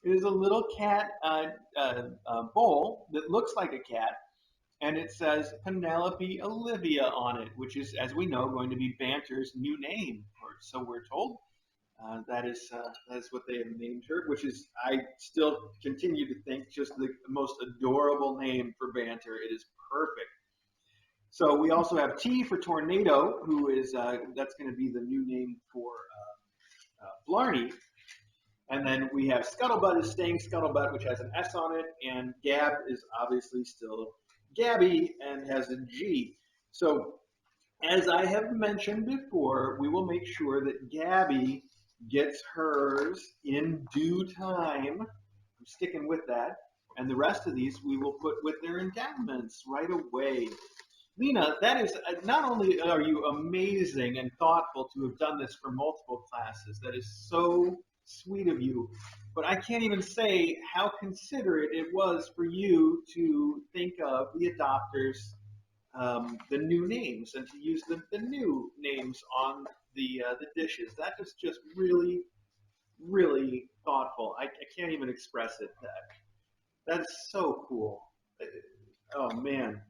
S2: It is a little cat bowl that looks like a cat, and it says Penelope Olivia on it, which is, as we know, going to be Banter's new name, or so we're told. That is what they have named her, which is I still continue to think just the most adorable name for Banter. It is perfect. So we also have T for Tornado, who is that's going to be the new name for Blarney. And then we have Scuttlebutt is staying Scuttlebutt, which has an S on it, and Gab is obviously still Gabby and has a G. So as I have mentioned before, we will make sure that Gabby gets hers in due time. I'm sticking with that. And the rest of these we will put with their endowments right away. Lena, that is not only are you amazing and thoughtful to have done this for multiple classes, that is so sweet of you, but I can't even say how considerate it was for you to think of the adopters, the new names, and to use the new names on the dishes. That is just really, really thoughtful. I can't even express it. That is so cool. Oh man,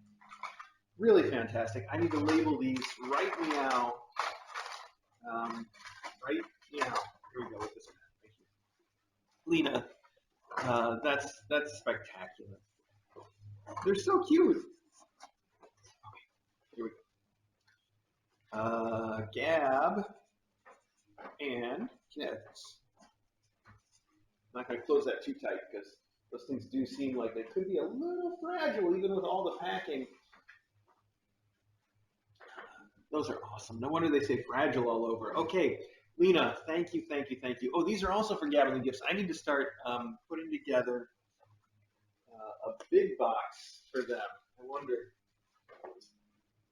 S2: really fantastic. I need to label these right now. Right now. Here we go with this one. Thank you, Lena. That's spectacular. They're so cute. Here we go. Gab and Kits. I'm not going to close that too tight because those things do seem like they could be a little fragile even with all the packing. Those are awesome. No wonder they say fragile all over. Okay, Lena, thank you, thank you, thank you. Oh, these are also for Gab and the gifts. I need to start putting together a big box for them. I wonder.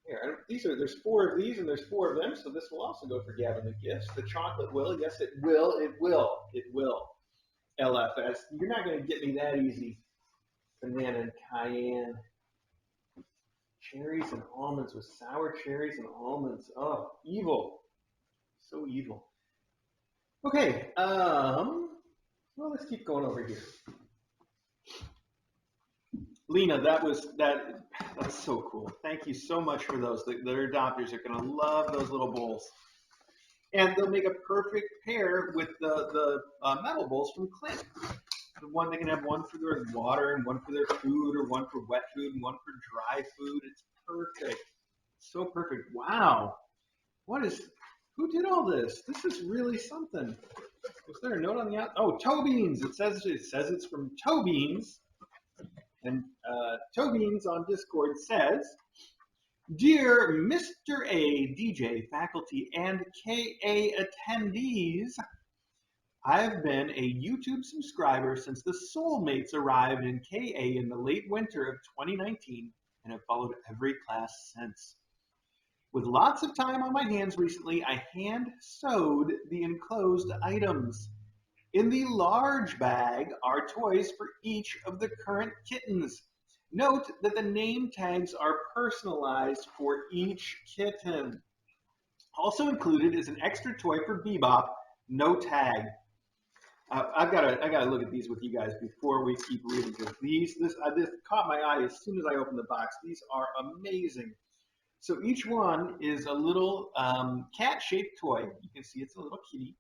S2: Here, there's 4 of these and there's 4 of them, so this will also go for Gab and the gifts. The chocolate will, yes, it will, it will, it will. LFS, you're not going to get me that easy. Banana and cayenne. Cherries and almonds with sour cherries and almonds. Oh, evil. So evil. Okay, well, let's keep going over here. Lena, that's so cool. Thank you so much for those. Their adopters are going to love those little bowls. And they'll make a perfect pair with the metal bowls from Clint. The one they can have one for their water and one for their food, or one for wet food and one for dry food. It's perfect. So perfect. Wow. Who did all this? This is really something. Was there a note on the outside? Oh, Toe Beans. It says it's from Toe Beans. And Toe Beans on Discord says, "Dear Mr. A, DJ, faculty, and KA attendees, I've been a YouTube subscriber since the Soulmates arrived in KA in the late winter of 2019 and have followed every class since. With lots of time on my hands recently, I hand sewed the enclosed items. In the large bag are toys for each of the current kittens. Note that the name tags are personalized for each kitten. Also included is an extra toy for Bebop, no tag." I gotta look at these with you guys before we keep reading, because this caught my eye as soon as I opened the box. These are amazing. So each one is a little cat-shaped toy. You can see it's a little kitty,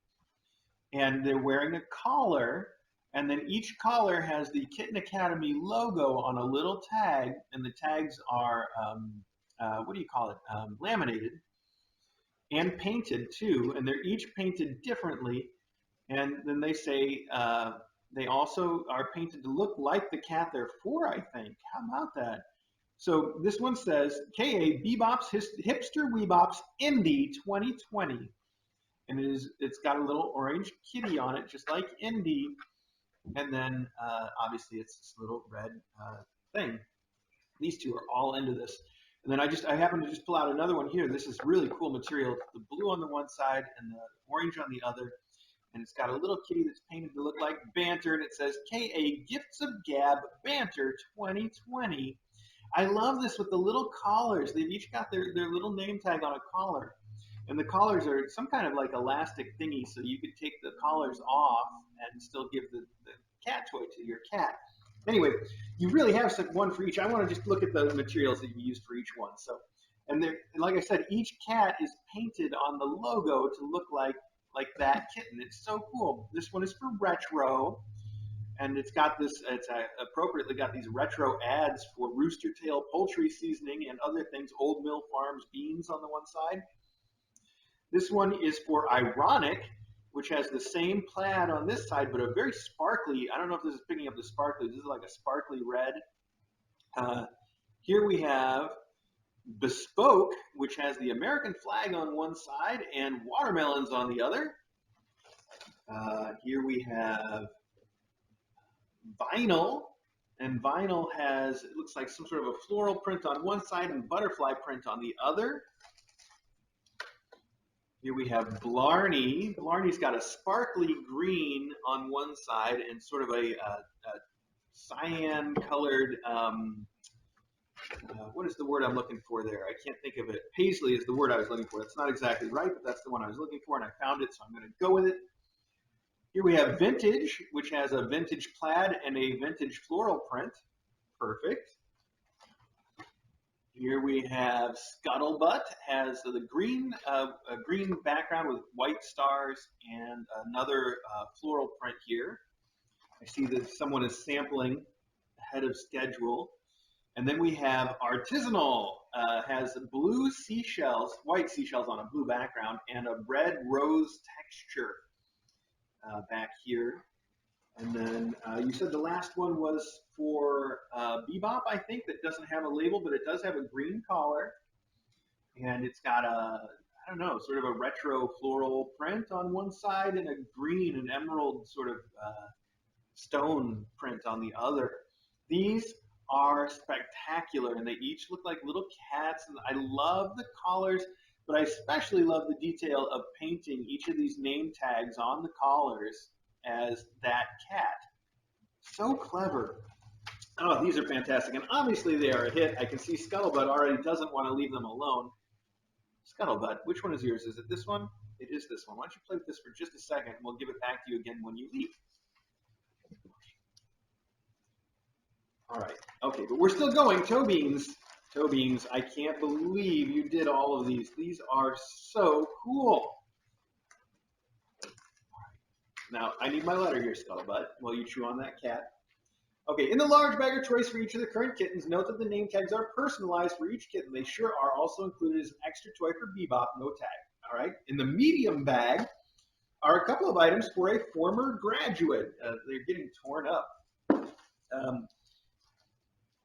S2: and they're wearing a collar. And then each collar has the Kitten Academy logo on a little tag, and the tags are what do you call it? Laminated and painted too, and they're each painted differently. And then they say they also are painted to look like the cat they're for, I think. How about that? So this one says, KA Bebop's Hipster Weebops Indie 2020. And it's got a little orange kitty on it, just like Indie. And then obviously it's this little red thing. These two are all into this. And then I happen to just pull out another one here. This is really cool material. The blue on the one side and the orange on the other. And it's got a little kitty that's painted to look like Banter, and it says KA Gifts of Gab Banter 2020. I love this with the little collars. They've each got their little name tag on a collar. And the collars are some kind of like elastic thingy, so you could take the collars off and still give the cat toy to your cat. Anyway, you really have one for each. I want to just look at the materials that you used for each one. So, and like I said, each cat is painted on the logo to look like that kitten. It's so cool. This one is for retro, and it's appropriately got these retro ads for Rooster Tail poultry seasoning and other things, Old Mill Farms beans on the one side. This one is for ironic, which has the same plaid on this side, but a very sparkly, I don't know if this is picking up the sparkly, this is like a sparkly red. Here we have bespoke, which has the American flag on one side and watermelons on the other. Here we have vinyl, and vinyl has, it looks like some sort of a floral print on one side and butterfly print on the other. Here we have Blarney. Blarney's got a sparkly green on one side and sort of a cyan colored, what is the word I'm looking for there? I can't think of it. Paisley is the word I was looking for. That's not exactly right, but that's the one I was looking for, and I found it, so I'm going to go with it. Here we have vintage, which has a vintage plaid and a vintage floral print. Perfect. Here we have Scuttlebutt, has the green background with white stars and another floral print here. I see that someone is sampling ahead of schedule. And then we have Artisanal, has blue seashells, white seashells on a blue background, and a red rose texture back here. And then you said the last one was for Bebop, I think, that doesn't have a label, but it does have a green collar. And it's got a, I don't know, sort of a retro floral print on one side and a green and emerald sort of stone print on the other. These are spectacular, and they each look like little cats, and I love the collars, but I especially love the detail of painting each of these name tags on the collars as that cat. So clever. Oh, these are fantastic, and obviously they are a hit. I can see Scuttlebutt already doesn't want to leave them alone. Scuttlebutt, which one is yours? Is it this one? It is this one. Why don't you play with this for just a second, and we'll give it back to you again when you leave. All right. Okay, but we're still going. Toe Beans. Toe Beans, I can't believe you did all of these. These are so cool. Now, I need my letter here, Scuttlebutt, while you chew on that cat. Okay, in the large bag of toys for each of the current kittens, note that the name tags are personalized for each kitten. They sure are also included as an extra toy for Bebop, no tag. All right. In the medium bag are a couple of items for a former graduate. They're getting torn up.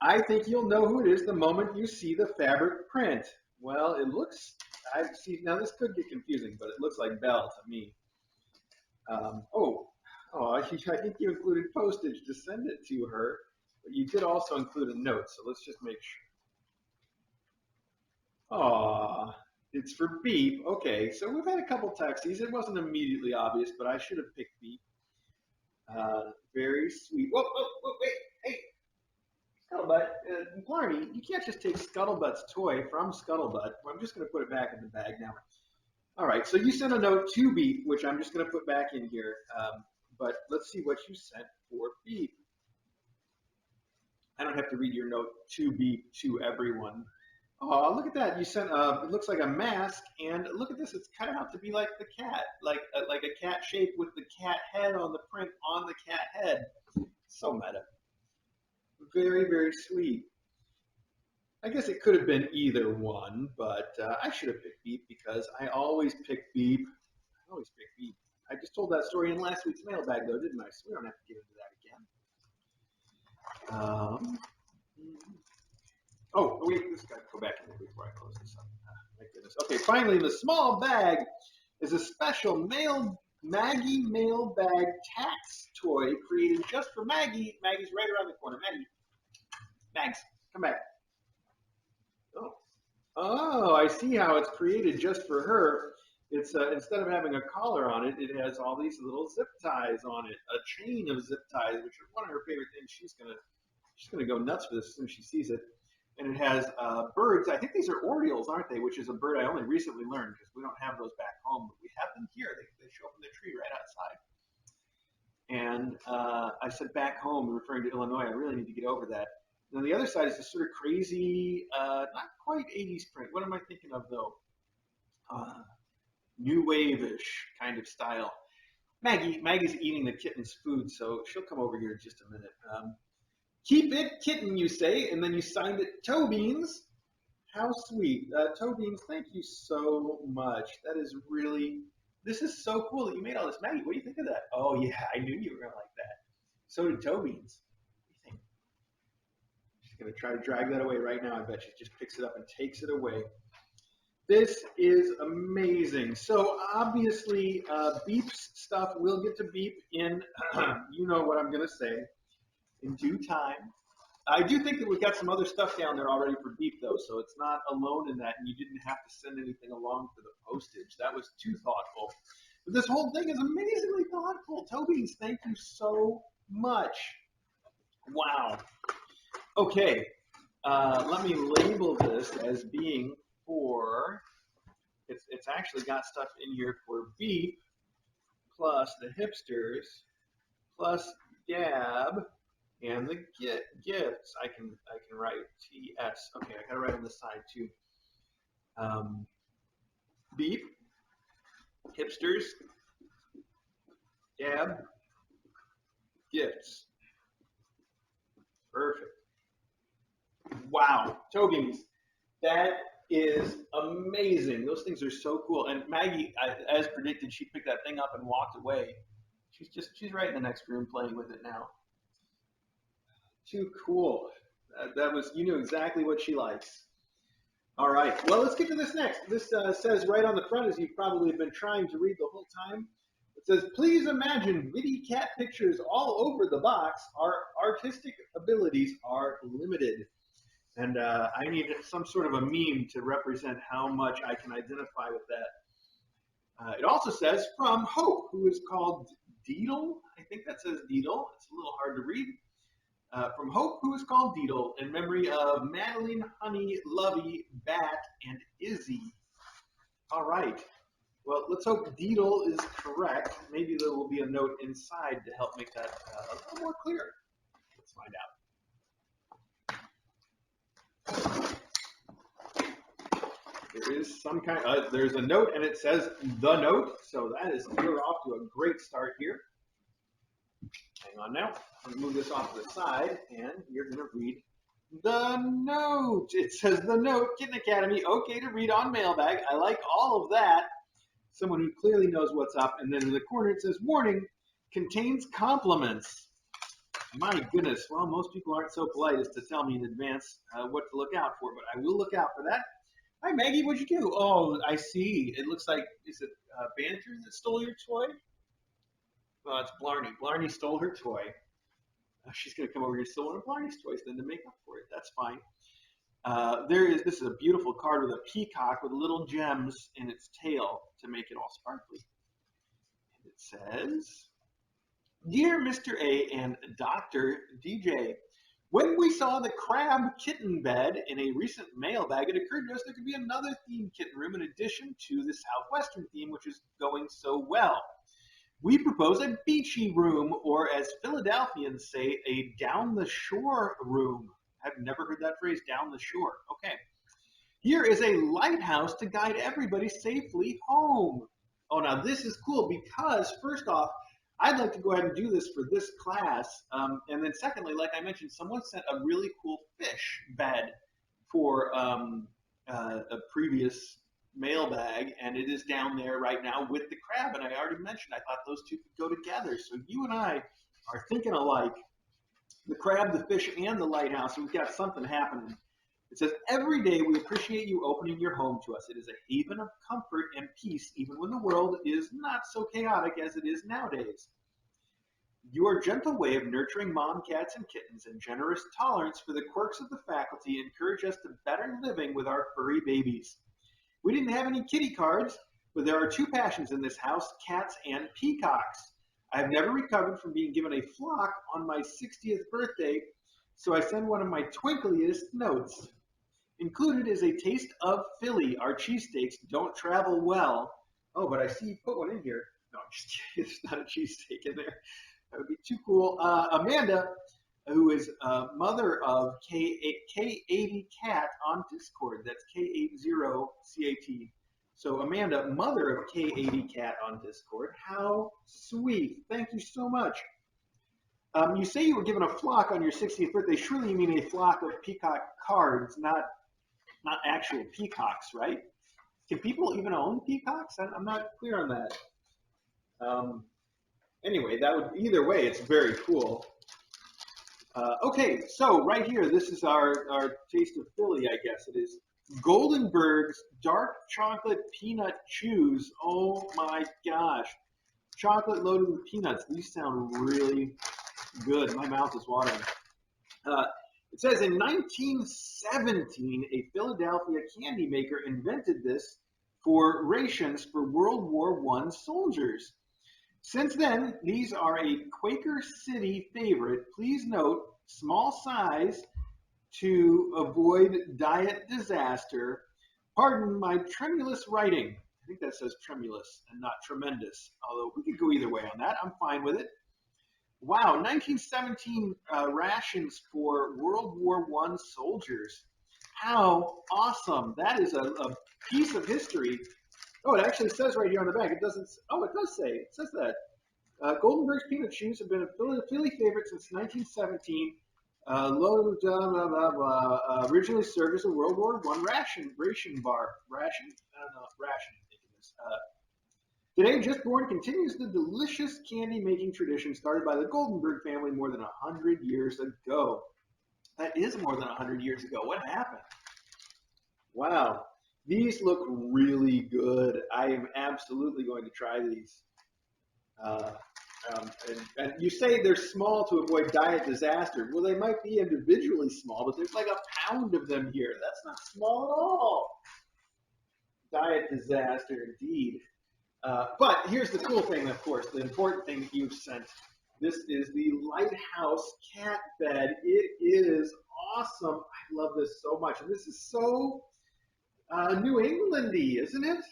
S2: I think you'll know who it is the moment you see the fabric print. Well, it looks, I see, now this could get confusing, but it looks like Belle to me. I think you included postage to send it to her, but you did also include a note, so let's just make sure. Aw, it's for Beep. Okay, so we've had a couple texties. It wasn't immediately obvious, but I should have picked Beep. Very sweet. Whoa, wait, hey. Scuttlebutt, Blarney, you can't just take Scuttlebutt's toy from Scuttlebutt. I'm just going to put it back in the bag now. All right, so you sent a note to Beep, which I'm just going to put back in here. But let's see what you sent for Beep. I don't have to read your note to Beep to everyone. Oh, look at that. You sent, it looks like a mask, and look at this. It's cut out to be like the cat, like a cat shape with the cat head on the print on the cat head. So meta. Very, very sweet. I guess it could have been either one, but I should have picked Beep because I always pick Beep. I always pick Beep. I just told that story in last week's mailbag, though, didn't I? So we don't have to get into that again. Wait, this got to go back in there before I close this up. My goodness. Okay, finally, in the small bag is a special Maggie Mailbag tax toy created just for Maggie. Maggie's right around the corner. Mags, come back. Oh, I see how it's created just for her. It's instead of having a collar on it, it has all these little zip ties on it, a chain of zip ties, which are one of her favorite things. She's gonna go nuts for this as soon as she sees it. And it has birds. I think these are orioles, aren't they? Which is a bird I only recently learned because we don't have those back home, but we have them here. They show up in the tree right outside. And I said back home, referring to Illinois, I really need to get over that. And on the other side is this sort of crazy, not quite 80s print. What am I thinking of though? New wave-ish kind of style. Maggie's eating the kitten's food, so she'll come over here in just a minute. Keep it kitten, you say, and then you signed it Toe Beans. How sweet. Toe Beans, thank you so much. That is really, this is so cool that you made all this. Maggie, what do you think of that? Oh yeah, I knew you were going to like that. So did Toe Beans. What do you think? She's going to try to drag that away right now. I bet she just picks it up and takes it away. This is amazing. So obviously, Beep's stuff will get to Beep in, you know what I'm going to say, in due time. I do think that we've got some other stuff down there already for Beep, though, so it's not alone in that, and you didn't have to send anything along for the postage. That was too thoughtful. But this whole thing is amazingly thoughtful. Toe Beans, thank you so much. Wow. Okay, let me label this as being for, it's actually got stuff in here for Beep, plus the hipsters, plus Gab, and the gifts. I can write TS. Okay, I gotta write on the side too. Beep, hipsters, Gab, gifts. Perfect. Wow, Toe Beans. That is amazing. Those things are so cool. And Maggie, as predicted, she picked that thing up and walked away. She's right in the next room playing with it now. Too cool. That was, you knew exactly what she likes. All right, well, let's get to this next. This says right on the front, as you probably have been trying to read the whole time, it says, please imagine witty cat pictures all over the box. Our artistic abilities are limited. And I need some sort of a meme to represent how much I can identify with that. It also says, from Hope, who is called Deedle. I think that says Deedle. It's a little hard to read. From Hope, who is called Deedle, in memory of Madeline, Honey, Lovey, Bat, and Izzy. All right. Well, let's hope Deedle is correct. Maybe there will be a note inside to help make that a little more clear. Let's find out. There is some kind there's a note, and it says the note. So that is, we're off to a great start here. Hang on now. I'm going to move this off to the side, and you're going to read the note. It says the note, Kitten Academy, okay to read on Mailbag. I like all of that. Someone who clearly knows what's up. And then in the corner it says, warning, contains compliments. My goodness. Well, most people aren't so polite as to tell me in advance what to look out for, but I will look out for that. Hi, Maggie. What'd you do? Oh, I see. It looks like, is it Banter that stole your toy? Well, it's Blarney. Blarney stole her toy. She's going to come over here and steal one of Blarney's toys then to make up for it. That's fine. This is a beautiful card with a peacock with little gems in its tail to make it all sparkly. And it says, Dear Mr. A and Dr. DJ, when we saw the crab kitten bed in a recent mailbag, it occurred to us there could be another themed kitten room in addition to the Southwestern theme, which is going so well. We propose a beachy room, or as Philadelphians say, a down-the-shore room. I've never heard that phrase, down the shore. Okay. Here is a lighthouse to guide everybody safely home. Oh, now this is cool because, first off, I'd like to go ahead and do this for this class. And then secondly, like I mentioned, someone sent a really cool fish bed for a previous mailbag, and it is down there right now with the crab. And I already mentioned I thought those two could go together. So you and I are thinking alike. The crab, the fish, and the lighthouse. We've got something happening. It says, every day we appreciate you opening your home to us. It is a haven of comfort and peace, even when the world is not so chaotic as it is nowadays. Your gentle way of nurturing mom cats and kittens and generous tolerance for the quirks of the faculty encourage us to better living with our furry babies. We didn't have any kitty cards, but there are two passions in this house, cats and peacocks. I have never recovered from being given a flock on my 60th birthday, so I send one of my twinkliest notes. Included is a taste of Philly. Our cheesesteaks don't travel well. Oh, but I see you put one in here. No, I'm just kidding. There's not a cheesesteak in there. That would be too cool. Amanda, who is mother of K80 Cat on Discord. That's K80CAT. So Amanda, mother of K80 Cat on Discord. How sweet. Thank you so much. You say you were given a flock on your 60th birthday. Surely you mean a flock of peacock cards, not actual peacocks, right? Can people even own peacocks? I'm not clear on that. Anyway, that would either way, it's very cool. Okay, so right here, this is our taste of Philly, I guess it is. Goldenberg's dark chocolate peanut chews. Oh my gosh. Chocolate loaded with peanuts. These sound really good. My mouth is watering. It says in 1917, a Philadelphia candy maker invented this for rations for World War I soldiers. Since then, these are a Quaker City favorite. Please note, small size to avoid diet disaster. Pardon my tremulous writing. I think that says tremulous and not tremendous, although we could go either way on that. I'm fine with it. Wow, 1917 rations for World War I soldiers. How awesome. That is a piece of history. Oh, it actually says right here on the back. It doesn't. Oh, it does say. It says that. Goldenberg's peanut chews have been a Philly favorite since 1917. Originally served as a World War I ration bar. Ration? I don't know. Ration, I think it is. Today, Just Born continues the delicious candy-making tradition started by the Goldenberg family more than 100 years ago. That is more than 100 years ago. What happened? Wow. These look really good. I am absolutely going to try these. And you say they're small to avoid diet disaster. Well, they might be individually small, but there's like a pound of them here. That's not small at all. Diet disaster, indeed. But here's the cool thing, of course, the important thing that you've sent. This is the Lighthouse cat bed. It is awesome. I love this so much. And this is so New Englandy, isn't it?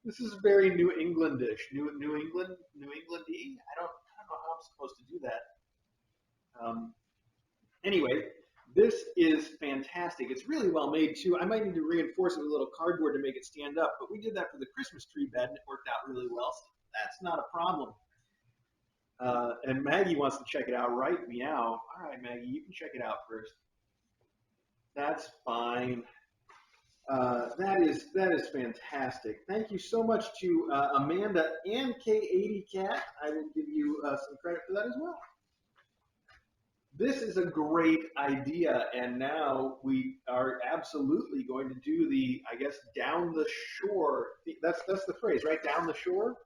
S2: This is very New Englandish. New Englandy? I don't know how I'm supposed to do that. Anyway, this is fantastic. It's really well made too. I might need to reinforce it with a little cardboard to make it stand up, but we did that for the Christmas tree bed and it worked out really well, so that's not a problem. And Maggie wants to check it out, right? Meow. All right, Maggie, you can check it out first. That's fine. That is fantastic. Thank you so much to Amanda and K80 Cat. I will give you some credit for that as well. This is a great idea, and now we are absolutely going to do the, I guess, down the shore. That's the phrase, right? Down the shore,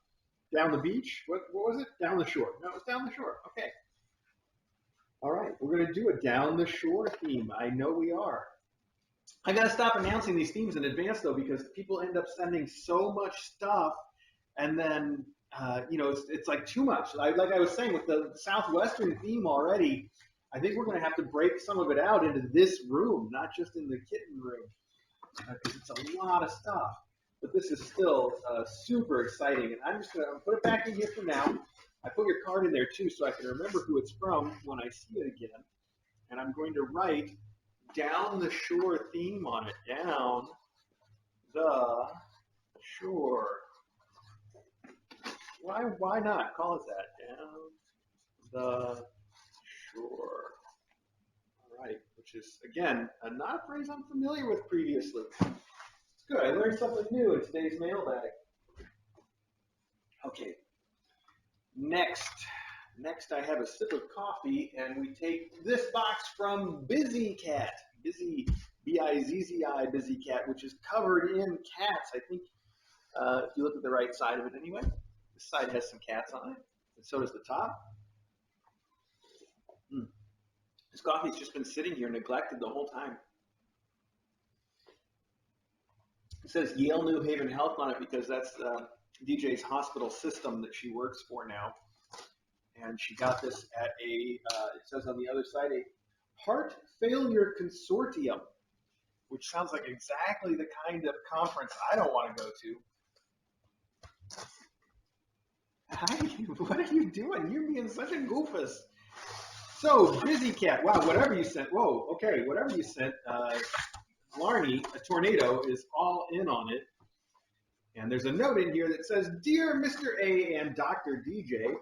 S2: down the beach. What was it? Down the shore. No, it's down the shore. Okay. All right, we're going to do a down the shore theme. I know we are. I got to stop announcing these themes in advance, though, because people end up sending so much stuff, and then, it's like too much. Like I was saying, with the Southwestern theme already, I think we're going to have to break some of it out into this room, not just in the kitten room, because it's a lot of stuff. But this is still super exciting, and I'm just going to put it back in here for now. I put your card in there, too, so I can remember who it's from when I see it again. And I'm going to write down the shore theme on it. Down the shore. Why not call it that? Down the shore. All right, which is, again, not a phrase I'm familiar with previously. It's good. I learned something new in today's mailbag. Okay. Next, I have a sip of coffee, and we take this box from Busy Cat. Busy, B-I-Z-Z-I, Busy Cat, which is covered in cats. I think, if you look at the right side of it anyway, this side has some cats on it, and so does the top. This coffee's just been sitting here neglected the whole time. It says Yale New Haven Health on it because that's DJ's hospital system that she works for now. And she got this at it says on the other side, a heart failure consortium, which sounds like exactly the kind of conference I don't want to go to. Hi, what are you doing? You're being such a goofus. So, Busy Cat, wow, whatever you sent, whoa, okay, whatever you sent, Blarney, a tornado, is all in on it. And there's a note in here that says, Dear Mr. A and Dr. DJ,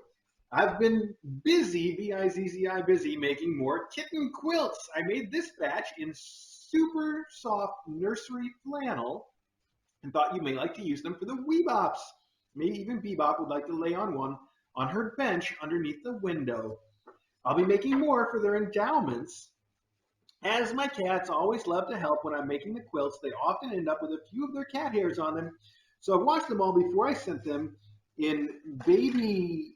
S2: I've been busy, B-I-Z-Z-I, busy, making more kitten quilts. I made this batch in super soft nursery flannel and thought you may like to use them for the Weebops. Maybe even Bebop would like to lay on one on her bench underneath the window. I'll be making more for their endowments. As my cats always love to help when I'm making the quilts, they often end up with a few of their cat hairs on them. So I've washed them all before I sent them in baby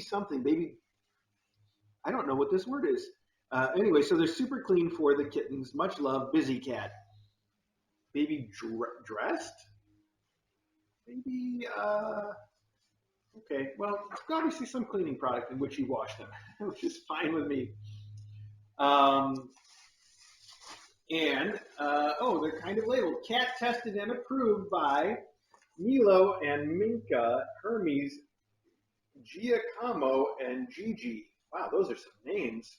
S2: something, baby, I don't know what this word is. Anyway, so they're super clean for the kittens. Much love, Busy Cat. Baby dressed? Maybe, okay. Well, it's obviously some cleaning product in which you wash them, which is fine with me. Um, oh, they're kind of labeled. Cat tested and approved by Milo and Minka, Hermes, Giacomo, and Gigi. Wow, those are some names.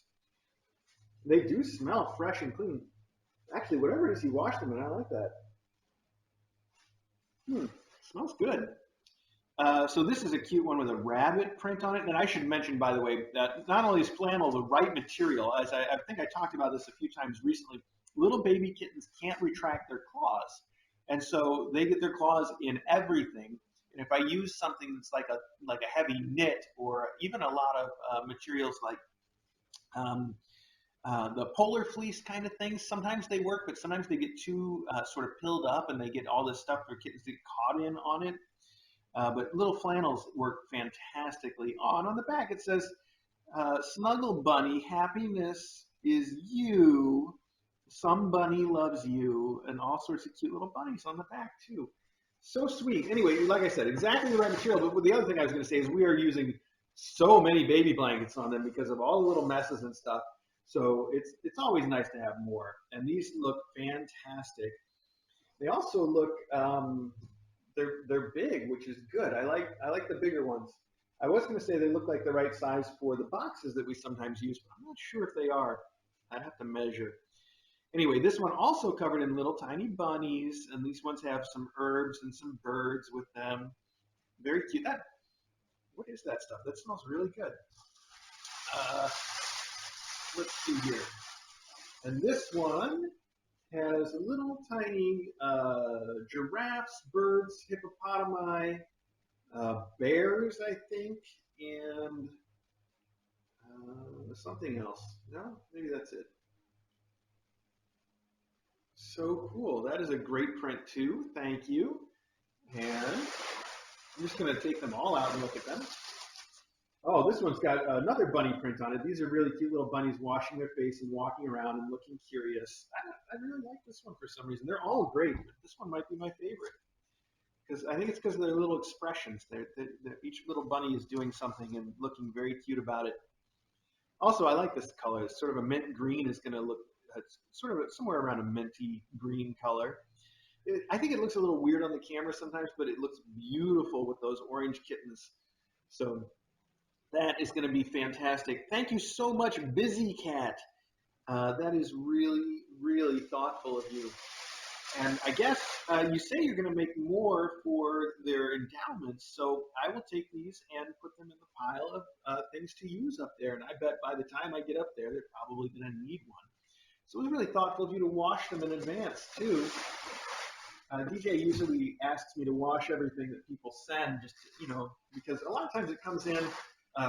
S2: They do smell fresh and clean. Actually, whatever it is, you wash them, and I like that. Smells good. So this is a cute one with a rabbit print on it. And I should mention, by the way, that not only is flannel the right material, as I think I talked about this a few times recently, little baby kittens can't retract their claws. And so they get their claws in everything. And if I use something that's like a heavy knit or even a lot of materials like the polar fleece kind of things, sometimes they work, but sometimes they get too sort of pilled up and they get all this stuff for kittens to get caught in on it. But little flannels work fantastically. Oh, and on the back it says, Snuggle Bunny, happiness is you. Some bunny loves you, and all sorts of cute little bunnies on the back too. So sweet. Anyway, like I said, exactly the right material. But the other thing I was going to say is we are using so many baby blankets on them because of all the little messes and stuff. So it's always nice to have more. And these look fantastic. They also look they're big, which is good. I like the bigger ones. I was going to say they look like the right size for the boxes that we sometimes use, but I'm not sure if they are. I'd have to measure. Anyway, this one also covered in little tiny bunnies, and these ones have some herbs and some birds with them. Very cute. What is that stuff? That smells really good. Let's see here. And this one has little tiny giraffes, birds, hippopotami, bears, I think, and something else. No, maybe that's it. So cool. That is a great print too. Thank you. And I'm just going to take them all out and look at them. Oh, this one's got another bunny print on it. These are really cute little bunnies washing their face and walking around and looking curious. I really like this one for some reason. They're all great, but this one might be my favorite. Because I think it's because of their little expressions. Each little bunny is doing something and looking very cute about it. Also, I like this color. It's sort of a mint green. Is going to look sort of somewhere around a minty green color. I think it looks a little weird on the camera sometimes, but it looks beautiful with those orange kittens. So that is going to be fantastic. Thank you so much, Busy Cat. That is really, really thoughtful of you. And I guess you say you're going to make more for their endowments, so I will take these and put them in the pile of things to use up there. And I bet by the time I get up there, they're probably going to need one. So it was really thoughtful of you to wash them in advance, too. DJ usually asks me to wash everything that people send, just because a lot of times it comes in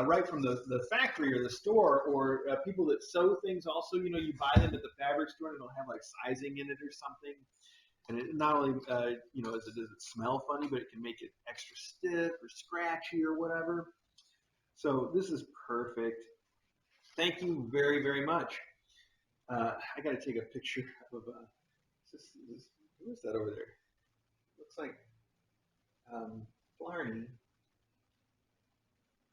S2: right from the factory or the store, or people that sew things also, you buy them at the fabric store and it'll have like sizing in it or something. And it not only, does it smell funny, but it can make it extra stiff or scratchy or whatever. So this is perfect. Thank you very, very much. I got to take a picture of, who is that over there? Looks like Blarney.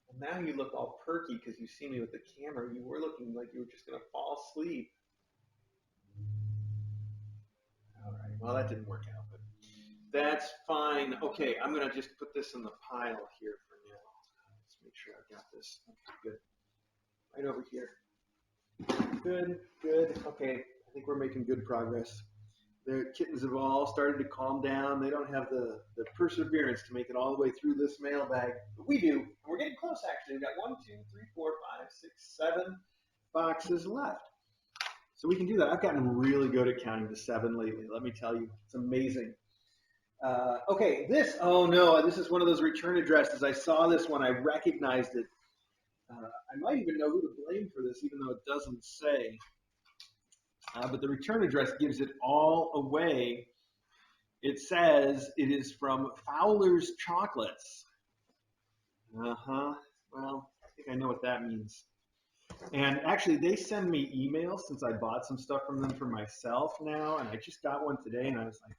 S2: And now you look all perky because you see me with the camera. You were looking like you were just going to fall asleep. All right. Well, that didn't work out, but That's fine. Okay, I'm going to just put this in the pile here for now. Let's make sure I've got this. Okay, good. Right over here. Good, good. Okay, I think we're making good progress. The kittens have all started to calm down. They don't have the perseverance to make it all the way through this mailbag, but we do. And we're getting close, actually. We've got 1, 2, 3, 4, 5, 6, 7 boxes left. So we can do that. I've gotten really good at counting to 7 lately. Let me tell you, it's amazing. Okay, oh no, this is one of those return addresses. I saw this one, I recognized it. I might even know who to blame for this, even though it doesn't say. But the return address gives it all away. It says it is from Fowler's Chocolates. Uh-huh. Well, I think I know what that means. And actually, they send me emails since I bought some stuff from them for myself now, and I just got one today, and I was like,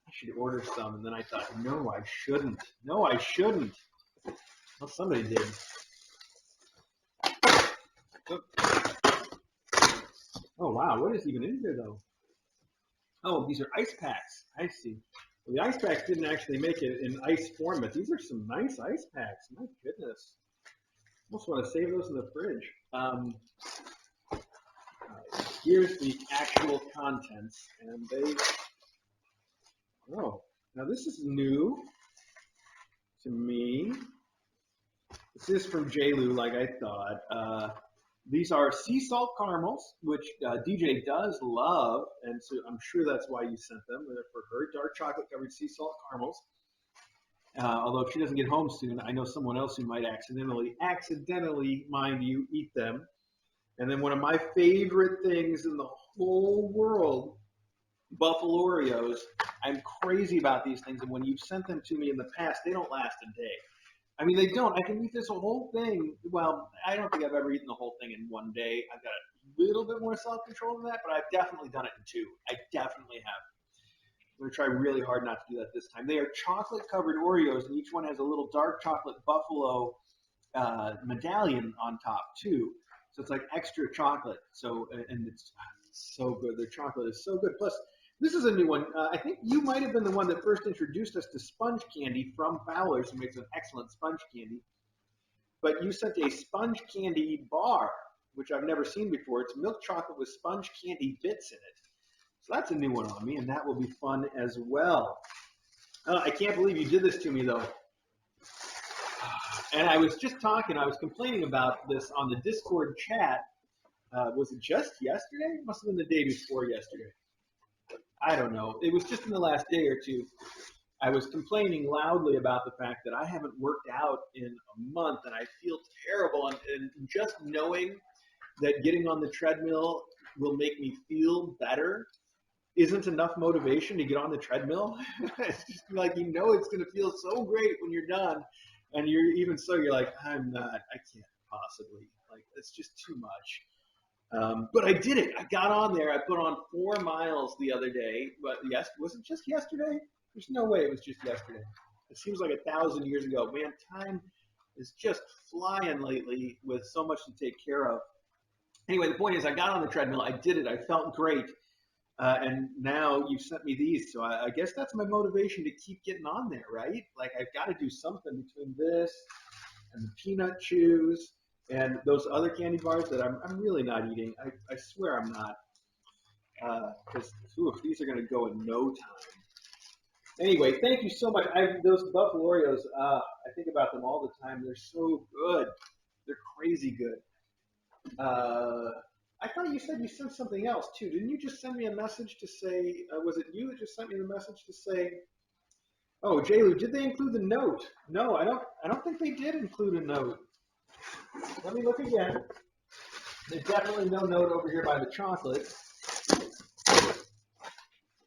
S2: I should order some. And then I thought, no, I shouldn't. No, I shouldn't. Well, somebody did. Oh, wow. What is even in here, though? Oh, these are ice packs. I see. Well, the ice packs didn't actually make it in ice form, but these are some nice ice packs. My goodness. Almost want to save those in the fridge. Here's the actual contents, and oh, now this is new to me. This is from J-Lu, like I thought. These are sea salt caramels, which DJ does love, and so I'm sure that's why you sent them. They're for her, dark chocolate covered sea salt caramels. Although if she doesn't get home soon, I know someone else who might accidentally, mind you, eat them. And then one of my favorite things in the whole world, Buffalo Oreos. I'm crazy about these things, and when you've sent them to me in the past, they don't last a day. I mean, they don't. I can eat this whole thing. Well, I don't think I've ever eaten the whole thing in one day. I've got a little bit more self-control than that, but I've definitely done it in 2. I definitely have. I'm going to try really hard not to do that this time. They are chocolate-covered Oreos, and each one has a little dark chocolate buffalo medallion on top, too. So it's like extra chocolate. So, and it's so good. Their chocolate is so good. Plus, this is a new one. I think you might have been the one that first introduced us to sponge candy from Fowler's, who makes an excellent sponge candy. But you sent a sponge candy bar, which I've never seen before. It's milk chocolate with sponge candy bits in it. So that's a new one on me, and that will be fun as well. I can't believe you did this to me, though. And I was just talking, I was complaining about this on the Discord chat. Was it just yesterday? It must have been the day before yesterday. I don't know. It was just in the last day or two. I was complaining loudly about the fact that I haven't worked out in a month, and I feel terrible. And just knowing that getting on the treadmill will make me feel better isn't enough motivation to get on the treadmill. It's just like, you know, it's going to feel so great when you're done. And you're even so, you're like, I can't possibly. Like, it's just too much. But I did it. I got on there. I put on 4 miles the other day. But yes, was it just yesterday? There's no way it was just yesterday. It seems like 1,000 years ago. Man, time is just flying lately with so much to take care of. Anyway, the point is I got on the treadmill. I did it. I felt great. And now you've sent me these. So I guess that's my motivation to keep getting on there, right? Like, I've got to do something between this and the peanut chews and those other candy bars that I'm really not eating. I swear I'm not. Because these are going to go in no time. Anyway, thank you so much. Those Buffalo Oreos, I think about them all the time. They're so good. They're crazy good. I thought you said you sent something else too. Didn't you just send me a message to say, was it you that just sent me the message to say, oh, J-Lu, did they include the note? No, I don't think they did include a note. Let me look again. There's definitely no note over here by the chocolate.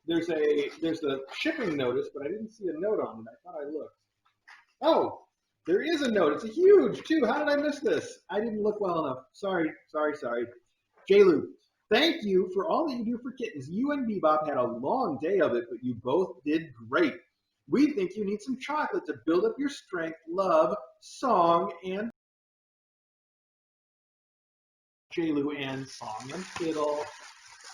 S2: There's a shipping notice, but I didn't see a note on it. I thought I looked. Oh, there is a note. It's huge too. How did I miss this? I didn't look well enough. Sorry. J-Lu, thank you for all that you do for kittens. You and Bebop had a long day of it, but you both did great. We think you need some chocolate to build up your strength, love, song, and J-Lu and song and fiddle.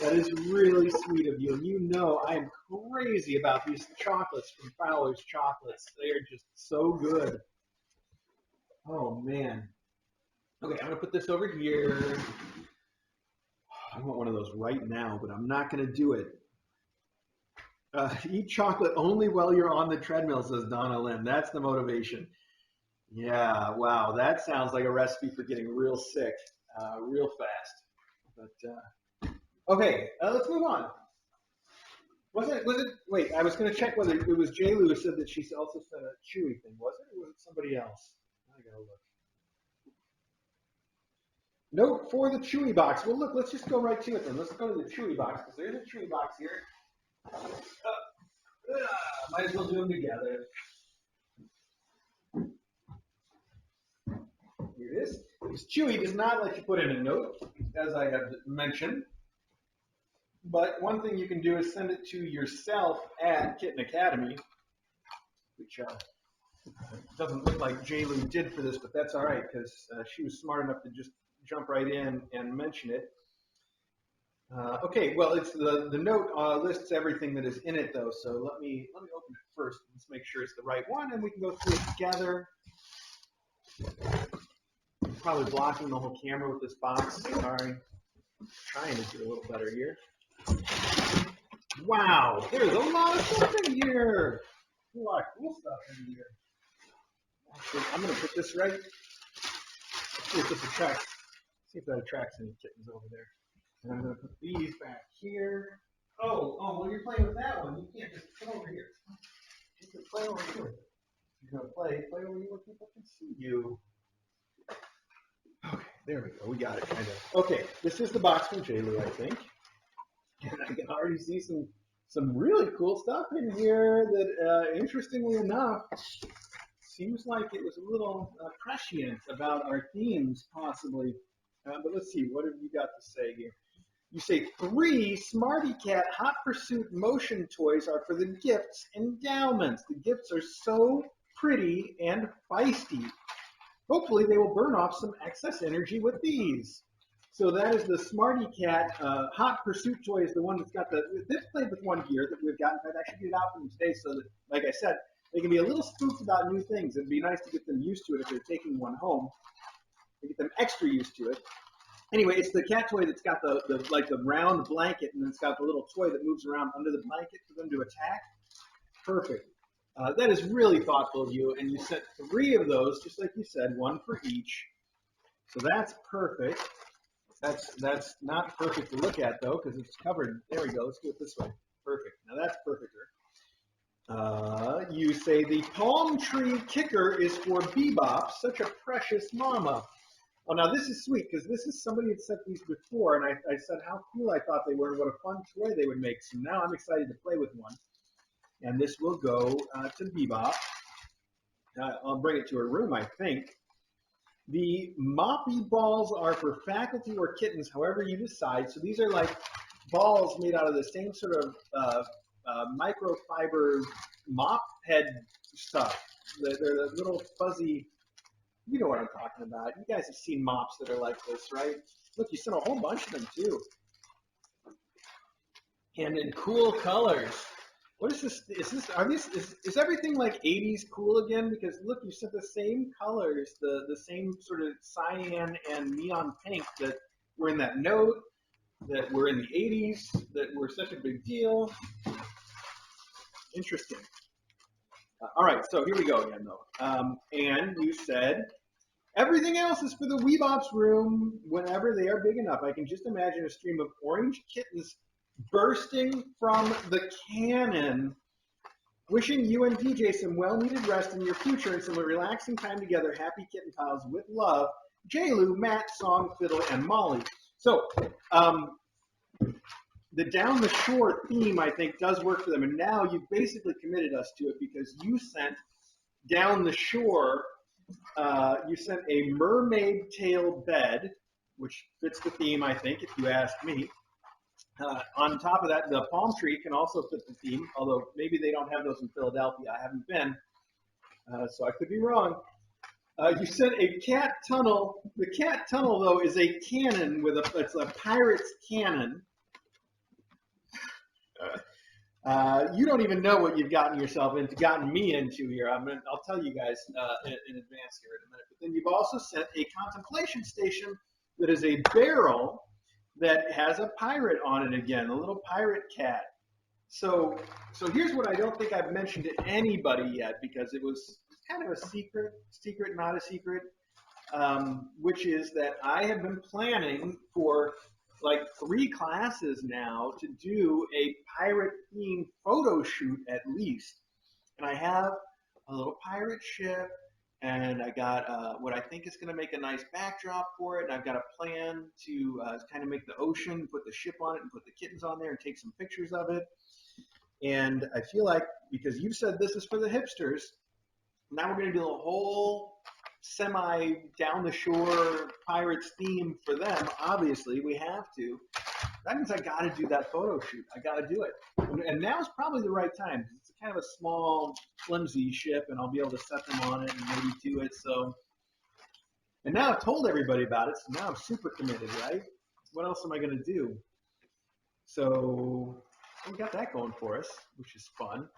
S2: That is really sweet of you. And you know I am crazy about these chocolates from Fowler's Chocolates. They are just so good. Oh, man. Okay, I'm going to put this over here. I want one of those right now, but I'm not going to do it. Eat chocolate only while you're on the treadmill, says Donna Lynn. That's the motivation. Yeah, wow. That sounds like a recipe for getting real sick real fast. But okay, let's move on. Was it, wait, I was going to check whether it was J. Lou who said that she also sent a Chewy thing. Was it, or was it somebody else? I got to look. Note for the Chewy box. Well, look, let's just go right to it then. Let's go to the Chewy box, because there's a Chewy box here. Might as well do them together. Here it is. Because Chewy does not let you put in a note, as I have mentioned. But one thing you can do is send it to yourself at Kitten Academy, which doesn't look like JLou did for this, but that's all right, because she was smart enough to just jump right in and mention it. Okay, well, it's the note lists everything that is in it, though, so let me open it first. Let's make sure it's the right one, and we can go through it together. I'm probably blocking the whole camera with this box. Sorry. I'm trying to do a little better here. Wow, there's a lot of stuff in here. A lot of cool stuff in here. Actually, I'm going to put this right. Let's see if this attracts. See if that attracts any kittens over there. And I'm going to put these back here. Oh, well, you're playing with that one. You can't just come over here. You can play over here. You're going to play over here where people can see you. Okay, there we go. We got it, kind of. Okay, this is the box from JLou, I think. And I can already see some really cool stuff in here that, interestingly enough, seems like it was a little prescient about our themes, possibly. But let's see, what have you got to say here? You say 3 Smarty Cat Hot Pursuit motion toys are for the gifts endowments. The gifts are so pretty and feisty. Hopefully they will burn off some excess energy with these. So that is the Smarty Cat Hot Pursuit toy is the one that's got this played with one here that we've got. In fact, I should get it out for them today so that, like I said, they can be a little spooked about new things. It'd be nice to get them used to it if they're taking one home. To get them extra used to it. Anyway, it's the cat toy that's got the round blanket, and then it's got the little toy that moves around under the blanket for them to attack. Perfect. That is really thoughtful of you, and you sent 3 of those, just like you said, 1 for each. So that's perfect. That's not perfect to look at, though, because it's covered. There we go. Let's do it this way. Perfect. Now that's perfecter. You say the palm tree kicker is for Bebop, such a precious mama. Oh, now this is sweet, because this is somebody had sent these before, and I said how cool I thought they were and what a fun toy they would make. So now I'm excited to play with one. And this will go to Bebop. I'll bring it to her room, I think. The moppy balls are for faculty or kittens, however you decide. So these are like balls made out of the same sort of microfiber mop head stuff. They're the little fuzzy, you know what I'm talking about. You guys have seen mops that are like this, right? Look, you sent a whole bunch of them too. And in cool colors. What is this? Is everything like 80s cool again? Because look, you sent the same colors, the same sort of cyan and neon pink that were in that note, that were in the 80s, that were such a big deal. Interesting. All right, so here we go again, though. And you said, everything else is for the Weebop's room whenever they are big enough. I can just imagine a stream of orange kittens bursting from the cannon. Wishing you and DJ some well-needed rest in your future and some relaxing time together. Happy Kitten Pals with love. JLou, Matt, Song, Fiddle, and Molly. So, the Down the Shore theme, I think, does work for them. And now you've basically committed us to it because you sent Down the Shore, you sent a mermaid tail bed, which fits the theme, I think, if you ask me. On top of that, the palm tree can also fit the theme, although maybe they don't have those in Philadelphia. I haven't been, so I could be wrong. You sent a cat tunnel. The cat tunnel, though, is a cannon with it's a pirate's cannon. You don't even know what you've gotten me into here. I'll tell you guys in advance here in a minute. But then you've also sent a contemplation station that is a barrel that has a pirate on it again, a little pirate cat. So here's what I don't think I've mentioned to anybody yet because it was kind of a secret, not a secret, which is that I have been planning for like 3 classes now to do a pirate themed photo shoot at least. And I have a little pirate ship and I got what I think is going to make a nice backdrop for it. And I've got a plan to kind of make the ocean, put the ship on it and put the kittens on there and take some pictures of it. And I feel like because you said this is for the hipsters, now we're going to do a whole semi down the shore pirates theme for them. Obviously, we have to. That means I got to do that photo shoot. I got to do it. And now is probably the right time. It's kind of a small, flimsy ship, and I'll be able to set them on it and maybe do it. So, and now I've told everybody about it, so now I'm super committed, right? What else am I going to do? So we got that going for us, which is fun.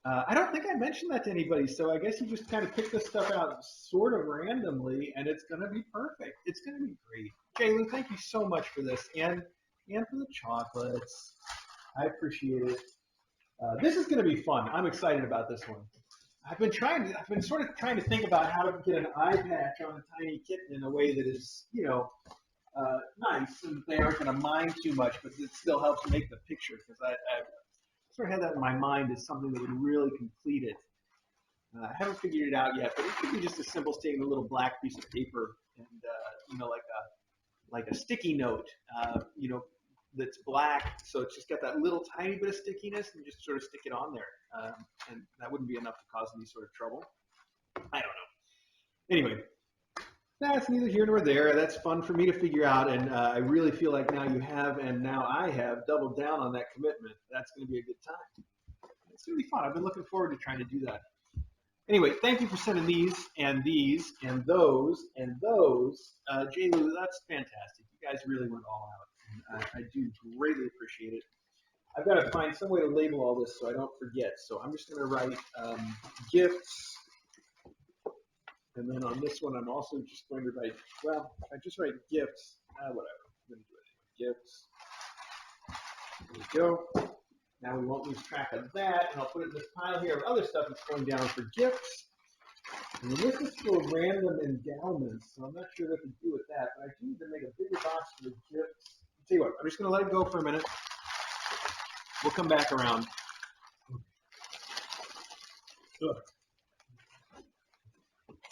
S2: I don't think I mentioned that to anybody, so I guess you just kind of pick this stuff out sort of randomly, and it's going to be perfect. It's going to be great. Jaylen, thank you so much for this, and for the chocolates. I appreciate it. This is going to be fun. I'm excited about this one. I've been sort of trying to think about how to get an eye patch on a tiny kitten in a way that is, nice, and they aren't going to mind too much, but it still helps make the picture, because I sort of had that in my mind as something that would really complete it. I haven't figured it out yet, but it could be just as simple as taking a little black piece of paper and, like a sticky note, that's black, so it's just got that little tiny bit of stickiness, and just sort of stick it on there. And that wouldn't be enough to cause any sort of trouble. I don't know. Anyway, that's neither here nor there. That's fun for me to figure out, and I really feel like now you have, and now I have, doubled down on that commitment. That's going to be a good time. It's going to be fun. I've been looking forward to trying to do that. Anyway, thank you for sending these, and those, and those. Jaylen, that's fantastic. You guys really went all out. I do greatly appreciate it. I've got to find some way to label all this so I don't forget. So I'm just going to write gifts. And then on this one, I'm also just going to write, well, I just write gifts. Whatever. I'm going to do it anyway. Gifts. There we go. Now we won't lose track of that. And I'll put it in this pile here of other stuff that's going down for gifts. And this is for random endowments, so I'm not sure what to do with that. But I do need to make a bigger box for the gifts. I'll tell you what, I'm just going to let it go for a minute. We'll come back around. Ugh.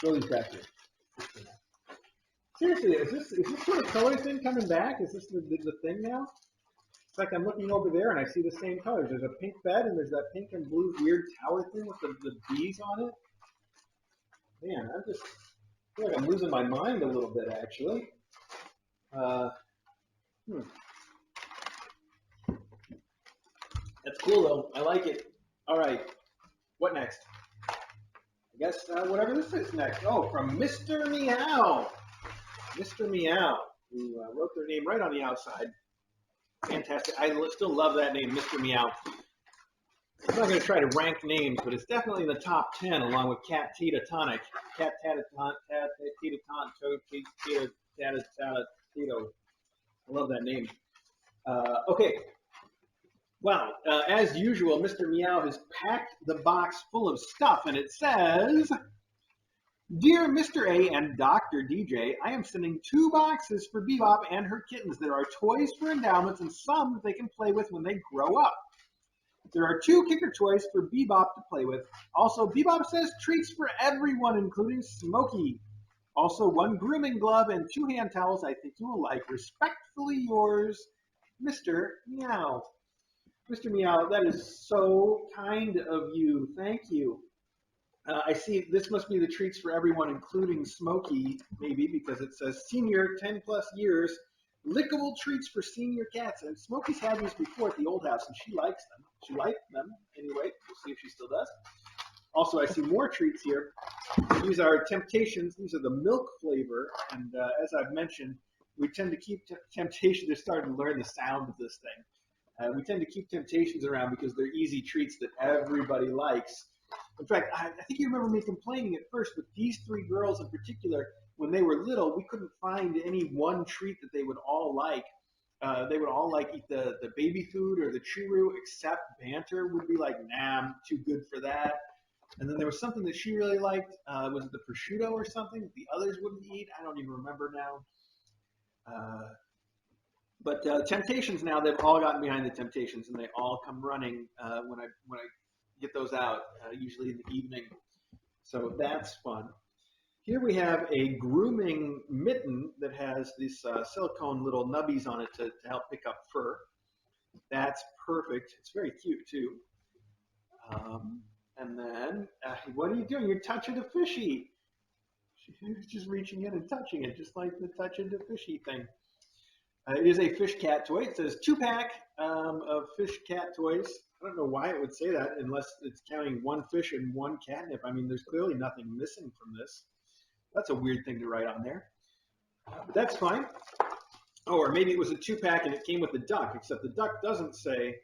S2: Throw these back here. Seriously, is this sort of color thing coming back? Is this the thing now? It's like I'm looking over there and I see the same colors. There's a pink bed and there's that pink and blue weird tower thing with the bees on it. Man, I feel like I'm losing my mind a little bit, actually. That's cool, though. I like it. All right. What next? I guess whatever this is next. Oh, from Mr. Meow. Mr. Meow, who wrote their name right on the outside. Fantastic. I still love that name, Mr. Meow. I'm not going to try to rank names, but it's definitely in the top 10 along with Cat Tita Tonic. Cat Tita Tonic, Tita Tonic, Tito. I love that name. Okay. Well, as usual, Mr. Meow has packed the box full of stuff, and it says, Dear Mr. A and Dr. DJ, I am sending 2 boxes for Bebop and her kittens. There are toys for endowments and some that they can play with when they grow up. There are 2 kicker toys for Bebop to play with. Also, Bebop says treats for everyone, including Smokey. Also, 1 grooming glove and 2 hand towels I think you will like. Respectfully yours, Mr. Meow. Mr. Meow, that is so kind of you. Thank you. I see this must be the treats for everyone, including Smokey, maybe, because it says senior 10 plus years, lickable treats for senior cats. And Smokey's had these before at the old house, and she likes them. She liked them anyway. We'll see if she still does. Also, I see more treats here. These are Temptations. These are the milk flavor. And as I've mentioned, we tend to keep Temptation. They're starting to learn the sound of this thing. We tend to keep Temptations around because they're easy treats that everybody likes. In fact, I think you remember me complaining at first, but these three girls in particular, when they were little, we couldn't find any one treat that they would all like. They would all like eat the baby food or the churu, except Banter would be like, nah, I'm too good for that. And then there was something that she really liked. Was it the prosciutto or something that the others wouldn't eat? I don't even remember now. But Temptations now, they've all gotten behind the Temptations, and they all come running when I get those out, usually in the evening. So that's fun. Here we have a grooming mitten that has these silicone little nubbies on it to help pick up fur. That's perfect. It's very cute too. And then, what are you doing? You're touching a fishy. She's just reaching in and touching it, just like the touching the fishy thing. It is a fish cat toy. It says 2-pack of fish cat toys. I don't know why it would say that unless it's counting one fish and one catnip. I mean, there's clearly nothing missing from this. That's a weird thing to write on there. But that's fine. Oh, or maybe it was a 2-pack and it came with the duck, except the duck doesn't say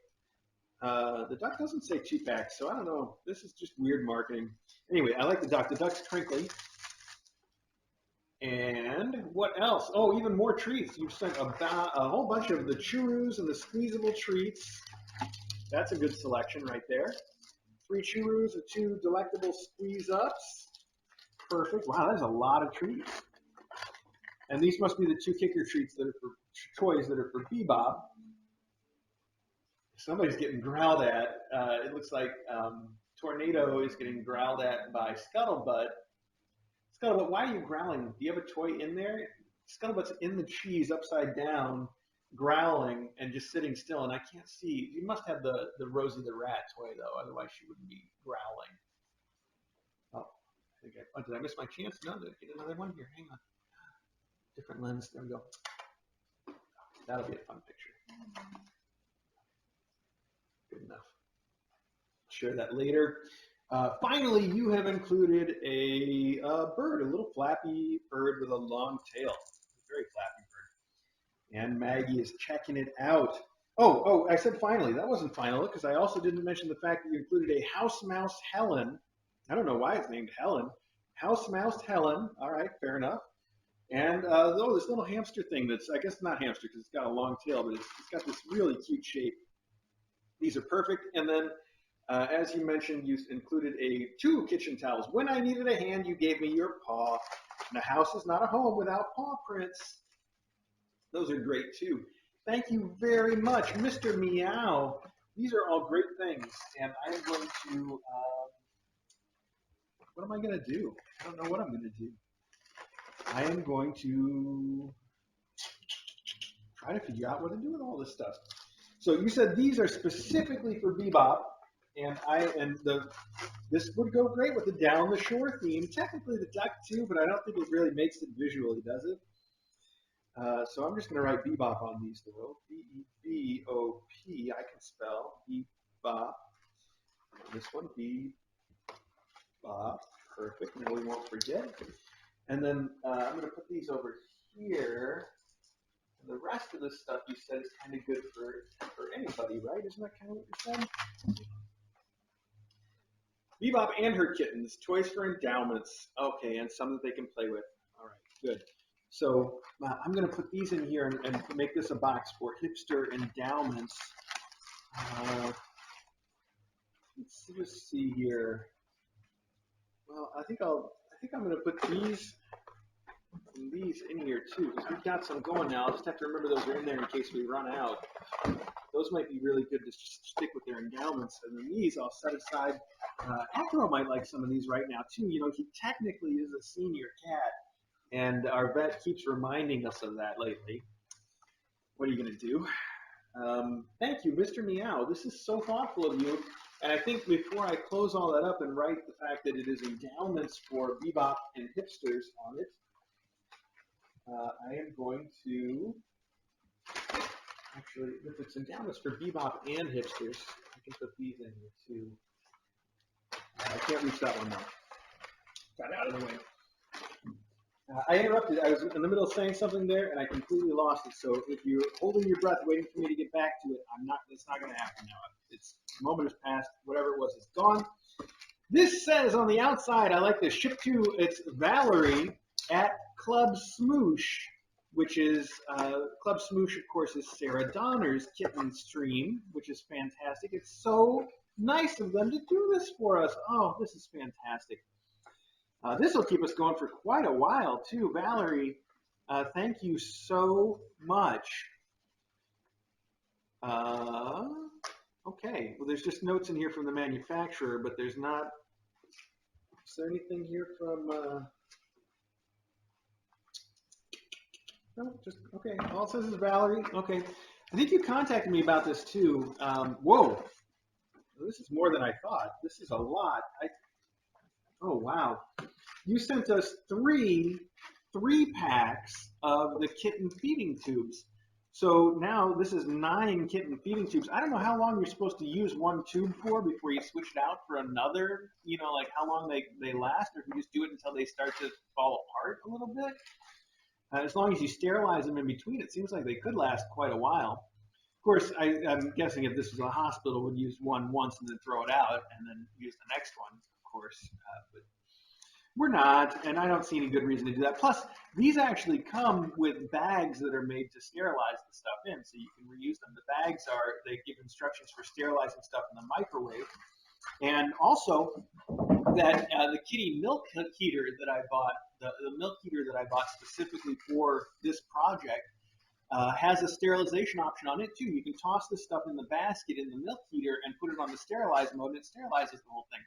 S2: 2-pack, so I don't know. This is just weird marketing. Anyway, I like the duck. The duck's crinkly. And what else? Oh, even more treats. You've sent a whole bunch of the churros and the squeezable treats. That's a good selection right there. 3 churros and 2 delectable squeeze-ups. Perfect. Wow, that's a lot of treats. And these must be the 2 kicker treats that are for toys that are for Bebop. Somebody's getting growled at. It looks like Tornado is getting growled at by Scuttlebutt. Scuttlebutt, why are you growling? Do you have a toy in there? Scuttlebutt's in the cheese upside down, growling and just sitting still, and I can't see. You must have the Rosie the Rat toy, though. Otherwise, she wouldn't be growling. Oh, did I miss my chance? No, did I get another one here? Hang on. Different lens. There we go. That'll be a fun picture. Good enough. Share that later. Finally, you have included a bird, a little flappy bird with a long tail. A very flappy bird. And Maggie is checking it out. Oh, I said finally. That wasn't final because I also didn't mention the fact that you included a house mouse Helen. I don't know why it's named Helen. House mouse Helen. All right, fair enough. And this little hamster thing that's, I guess not hamster because it's got a long tail, but it's got this really cute shape. These are perfect. And then, as you mentioned, you included 2 kitchen towels. When I needed a hand, you gave me your paw. And a house is not a home without paw prints. Those are great, too. Thank you very much, Mr. Meow. These are all great things. And I am going to, what am I going to do? I don't know what I'm going to do. I am going to try to figure out what to do with all this stuff. So you said these are specifically for Bebop, and this would go great with the Down the Shore theme. Technically the duck too, but I don't think it really makes it visually, does it? So I'm just going to write Bebop on these though. B-E-B-O-P. I can spell Bebop. This one Bebop. Perfect. Now we won't forget. And then I'm going to put these over here. And the rest of the stuff you said is kind of good for anybody, right? Isn't that kind of what you're saying? Bebop and her kittens, toys for endowments. Okay, and some that they can play with. All right, good. So I'm going to put these in here and make this a box for hipster endowments. Let's just see here. Well, I think I'm going to put these in here too, because we've got some going now. I'll just have to remember those are in there in case we run out. Those might be really good to just stick with their endowments. And then these I'll set aside. Afro might like some of these right now too. You know, he technically is a senior cat, and our vet keeps reminding us of that lately. What are you going to do? Thank you, Mr. Meow. This is so thoughtful of you. And I think before I close all that up and write the fact that it is endowments for Bebop and hipsters on it, I am going to, actually, if it's endowments for Bebop and hipsters, I can put these in here too. I can't reach that one now. Got out of the way. I interrupted. I was in the middle of saying something there, and I completely lost it. So if you're holding your breath waiting for me to get back to it, I'm not going to not going to happen now. It's the moment has passed. Whatever it was, it's gone. This says on the outside, I like this. Ship to, it's Valerie at Club Smoosh, which is, Club Smoosh, of course, is Sarah Donner's kitten stream, which is fantastic. It's so nice of them to do this for us. Oh, this is fantastic. This will keep us going for quite a while, too. Valerie, thank you so much. Okay, well, there's just notes in here from the manufacturer, but there's not. Is there anything here from? No, just okay. All it says is Valerie. Okay, I think you contacted me about this too. Whoa, this is more than I thought. This is a lot. Oh wow, you sent us three packs of the kitten feeding tubes. So now this is 9 kitten feeding tubes. I don't know how long you're supposed to use one tube for before you switch it out for another, like how long they last, or if you just do it until they start to fall apart a little bit. As long as you sterilize them in between, it seems like they could last quite a while. Of course, I'm guessing if this was a hospital, would use one once and then throw it out and then use the next one, of course. But we're not, and I don't see any good reason to do that. Plus, these actually come with bags that are made to sterilize the stuff in, so you can reuse them. The bags they give instructions for sterilizing stuff in the microwave. And also, that the kitty milk heater that I bought, the milk heater that I bought specifically for this project, has a sterilization option on it, too. You can toss this stuff in the basket in the milk heater and put it on the sterilize mode, and it sterilizes the whole thing,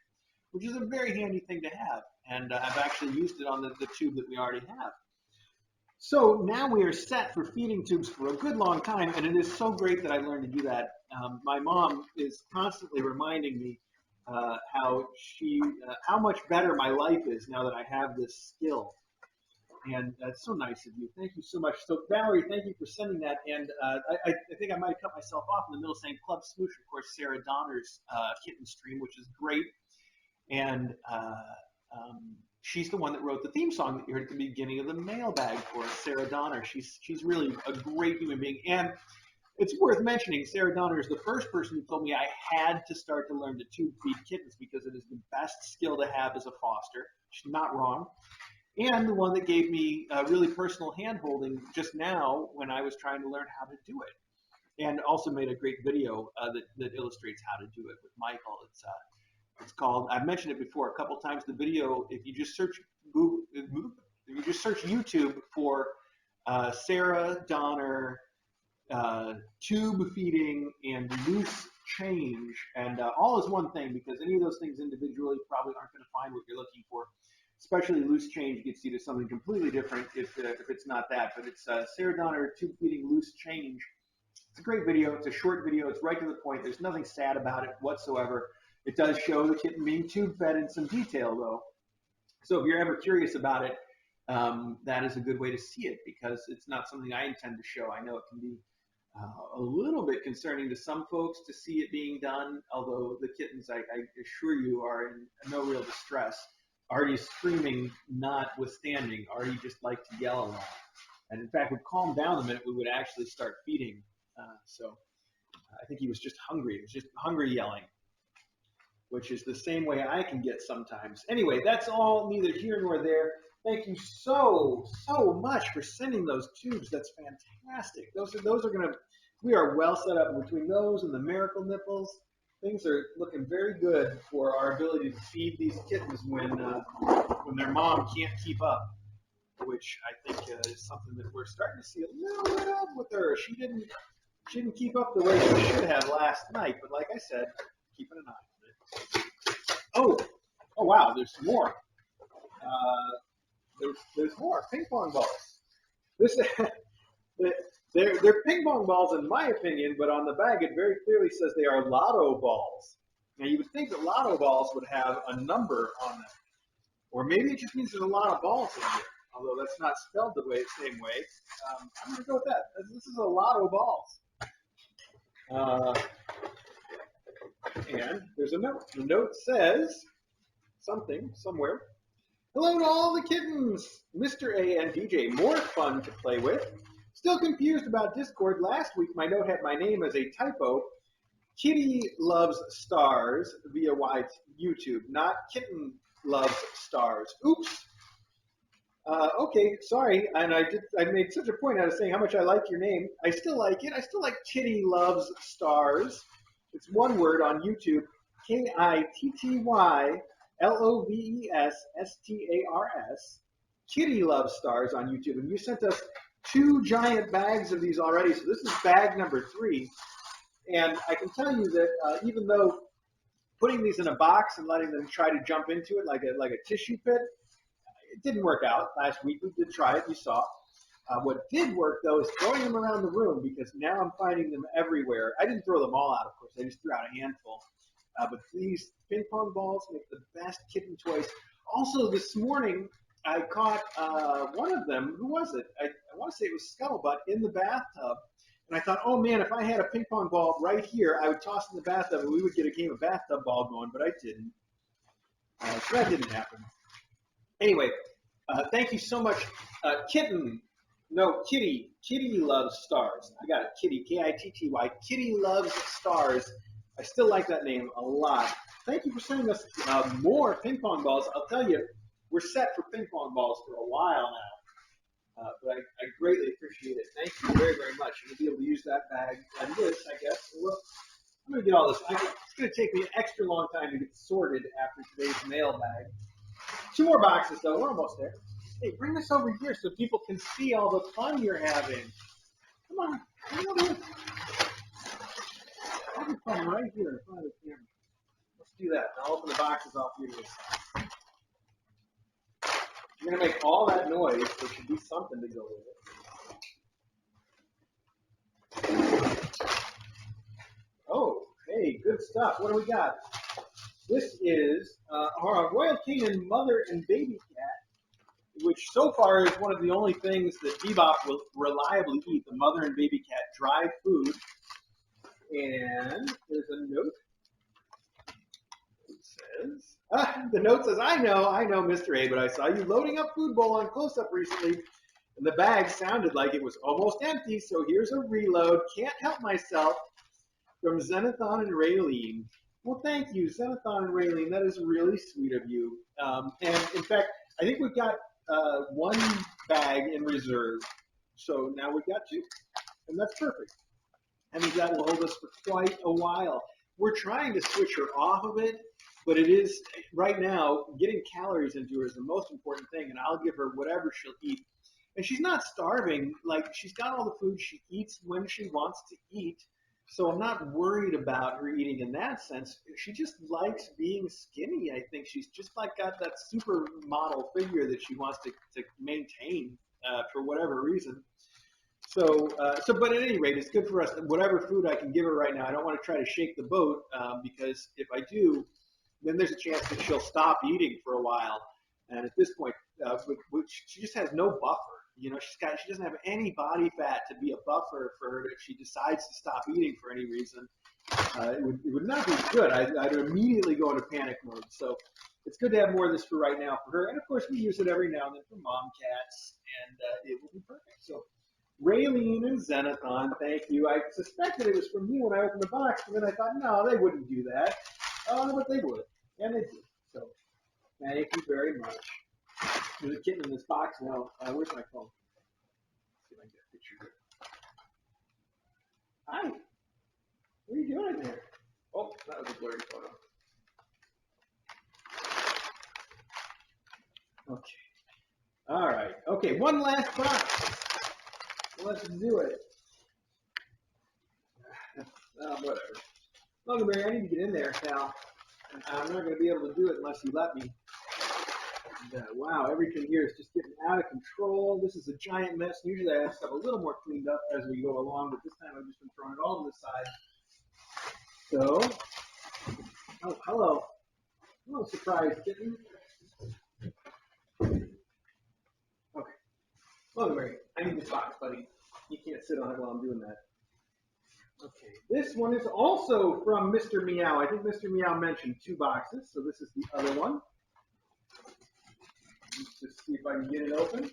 S2: which is a very handy thing to have. And I've actually used it on the tube that we already have. So now we are set for feeding tubes for a good long time, and it is so great that I learned to do that. My mom is constantly reminding me how much better my life is now that I have this skill. And that's so nice of you. Thank you so much. So Valerie, thank you for sending that. And I think I might have cut myself off in the middle saying Club Smoosh, of course, Sarah Donner's kitten stream, which is great. And she's the one that wrote the theme song that you heard at the beginning of the mailbag for us, Sarah Donner. She's really a great human being. And it's worth mentioning, Sarah Donner is the first person who told me I had to start to learn to tube feed kittens because it is the best skill to have as a foster. She's not wrong. And the one that gave me really personal hand-holding just now when I was trying to learn how to do it. And also made a great video that illustrates how to do it with Michael. It's called, I've mentioned it before a couple times, the video, if you just search YouTube for Sarah Donner tube feeding and loose change, and all is one thing because any of those things individually probably aren't going to find what you're looking for. Especially loose change gets you to something completely different if it's not that. But it's Sarah Donner tube feeding loose change. It's a great video. It's a short video. It's right to the point. There's nothing sad about it whatsoever. It does show the kitten being tube fed in some detail, though. So if you're ever curious about it, that is a good way to see it because it's not something I intend to show. I know it can be a little bit concerning to some folks to see it being done, although the kittens, I assure you, are in no real distress. Artie's screaming notwithstanding, Artie just liked to yell a lot. And in fact, would calm down the minute we would actually start feeding. So I think he was just hungry. It was just hungry yelling, which is the same way I can get sometimes. Anyway, that's all neither here nor there. Thank you so much for sending those tubes. That's fantastic. Those are going to, we are well set up between those and the miracle nipples. Things are looking very good for our ability to feed these kittens when their mom can't keep up, which I think is something that we're starting to see a little bit of with her. She didn't keep up the way she should have last night, but like I said, keeping an eye on it. Oh wow, there's some more. There's more ping pong balls. They're ping pong balls in my opinion, but on the bag it very clearly says they are lotto balls. Now you would think that lotto balls would have a number on them, or maybe it just means there's a lot of balls in here. Although that's not spelled the same way. I'm gonna go with that. This is a lotto balls. And there's a note. The note says something somewhere. Hello to all the kittens! Mr. A and DJ, more fun to play with. Still confused about Discord. Last week my note had my name as a typo. Kitty Loves Stars via YouTube, not Kitten Loves Stars. Oops. Okay, sorry. And I made such a point out of saying how much I like your name. I still like it. I still like Kitty Loves Stars. It's one word on YouTube. KITTYLOVESSTARS. Kitty Loves Stars on YouTube. And you sent us 2 giant bags of these already. So this is bag number 3. And I can tell you that even though putting these in a box and letting them try to jump into it like a tissue pit, it didn't work out. Last week we did try it, you saw. What did work, though, is throwing them around the room because now I'm finding them everywhere. I didn't throw them all out, of course. I just threw out a handful. But these ping pong balls make the best kitten toys. Also, this morning, I caught one of them. Who was it? I want to say it was Scuttlebutt in the bathtub. And I thought, oh, man, if I had a ping pong ball right here, I would toss it in the bathtub and we would get a game of bathtub ball going, but I didn't. So that didn't happen. Anyway, thank you so much. Kitty Loves Stars. I got it, Kitty, Kitty. Kitty Loves Stars. I still like that name a lot. Thank you for sending us more ping pong balls. I'll tell you, we're set for ping pong balls for a while now. But I greatly appreciate it. Thank you very, very much. You'll be able to use that bag and this, I guess. Well, I'm going to get all this. It's going to take me an extra long time to get sorted after today's mailbag. 2 more boxes, though. We're almost there. Hey, bring this over here so people can see all the fun you're having. Come on. Bring it over here. Have your fun right here in front of the camera. Let's do that. I'll open the boxes off here to the side. You're going to make all that noise. There should be something to go with it. Oh, hey, good stuff. What do we got? This is our Royal Canin mother and baby cat, which so far is one of the only things that Bebop will reliably eat, the mother and baby cat dry food. And there's a note. It says, the note says, I know, Mr. A, but I saw you loading up Food Bowl on close-up recently, and the bag sounded like it was almost empty, so here's a reload. Can't help myself. From Xenothon and Raylene. Well, thank you, Xenothon and Raylene. That is really sweet of you. And in fact, I think we've got 1 bag in reserve. So now we've got 2. And that's perfect. I mean, that will hold us for quite a while. We're trying to switch her off of it, but it is, right now, getting calories into her is the most important thing, and I'll give her whatever she'll eat. And she's not starving. Like, she's got all the food she eats when she wants to eat. So I'm not worried about her eating in that sense. She just likes being skinny. I think she's just like got that supermodel figure that she wants to maintain for whatever reason. So but at any rate, it's good for us. Whatever food I can give her right now, I don't want to try to shake the boat because if I do, then there's a chance that she'll stop eating for a while. And at this point, she just has no buffer. You know, she doesn't have any body fat to be a buffer for her if she decides to stop eating for any reason. It would not be good. I'd immediately go into panic mode. So it's good to have more of this for right now for her. And of course, we use it every now and then for mom cats, and it will be perfect. So Raylene and Xenothon, thank you. I suspected it was from you when I opened the box, but then I thought, no, they wouldn't do that. But they would, and they did. So thank you very much. There's a kitten in this box now. Where's my phone? Let's see if I can get a picture here. Hi. What are you doing in there? Oh, that was a blurry photo. Okay. All right. Okay, one last box. Let's do it. Whatever. Logan Mary, I need to get in there now. I'm not going to be able to do it unless you let me. Wow, everything here is just getting out of control. This is a giant mess. Usually I have stuff a little more cleaned up as we go along, but this time I've just been throwing it all to the side. So, oh, hello. Hello, surprise kitten. Okay. Logan Mary, I need this box, buddy. You can't sit on it while I'm doing that. Okay, this one is also from Mr. Meow. I think Mr. Meow mentioned 2 boxes, so this is the other one. Let's just see if I can get it open.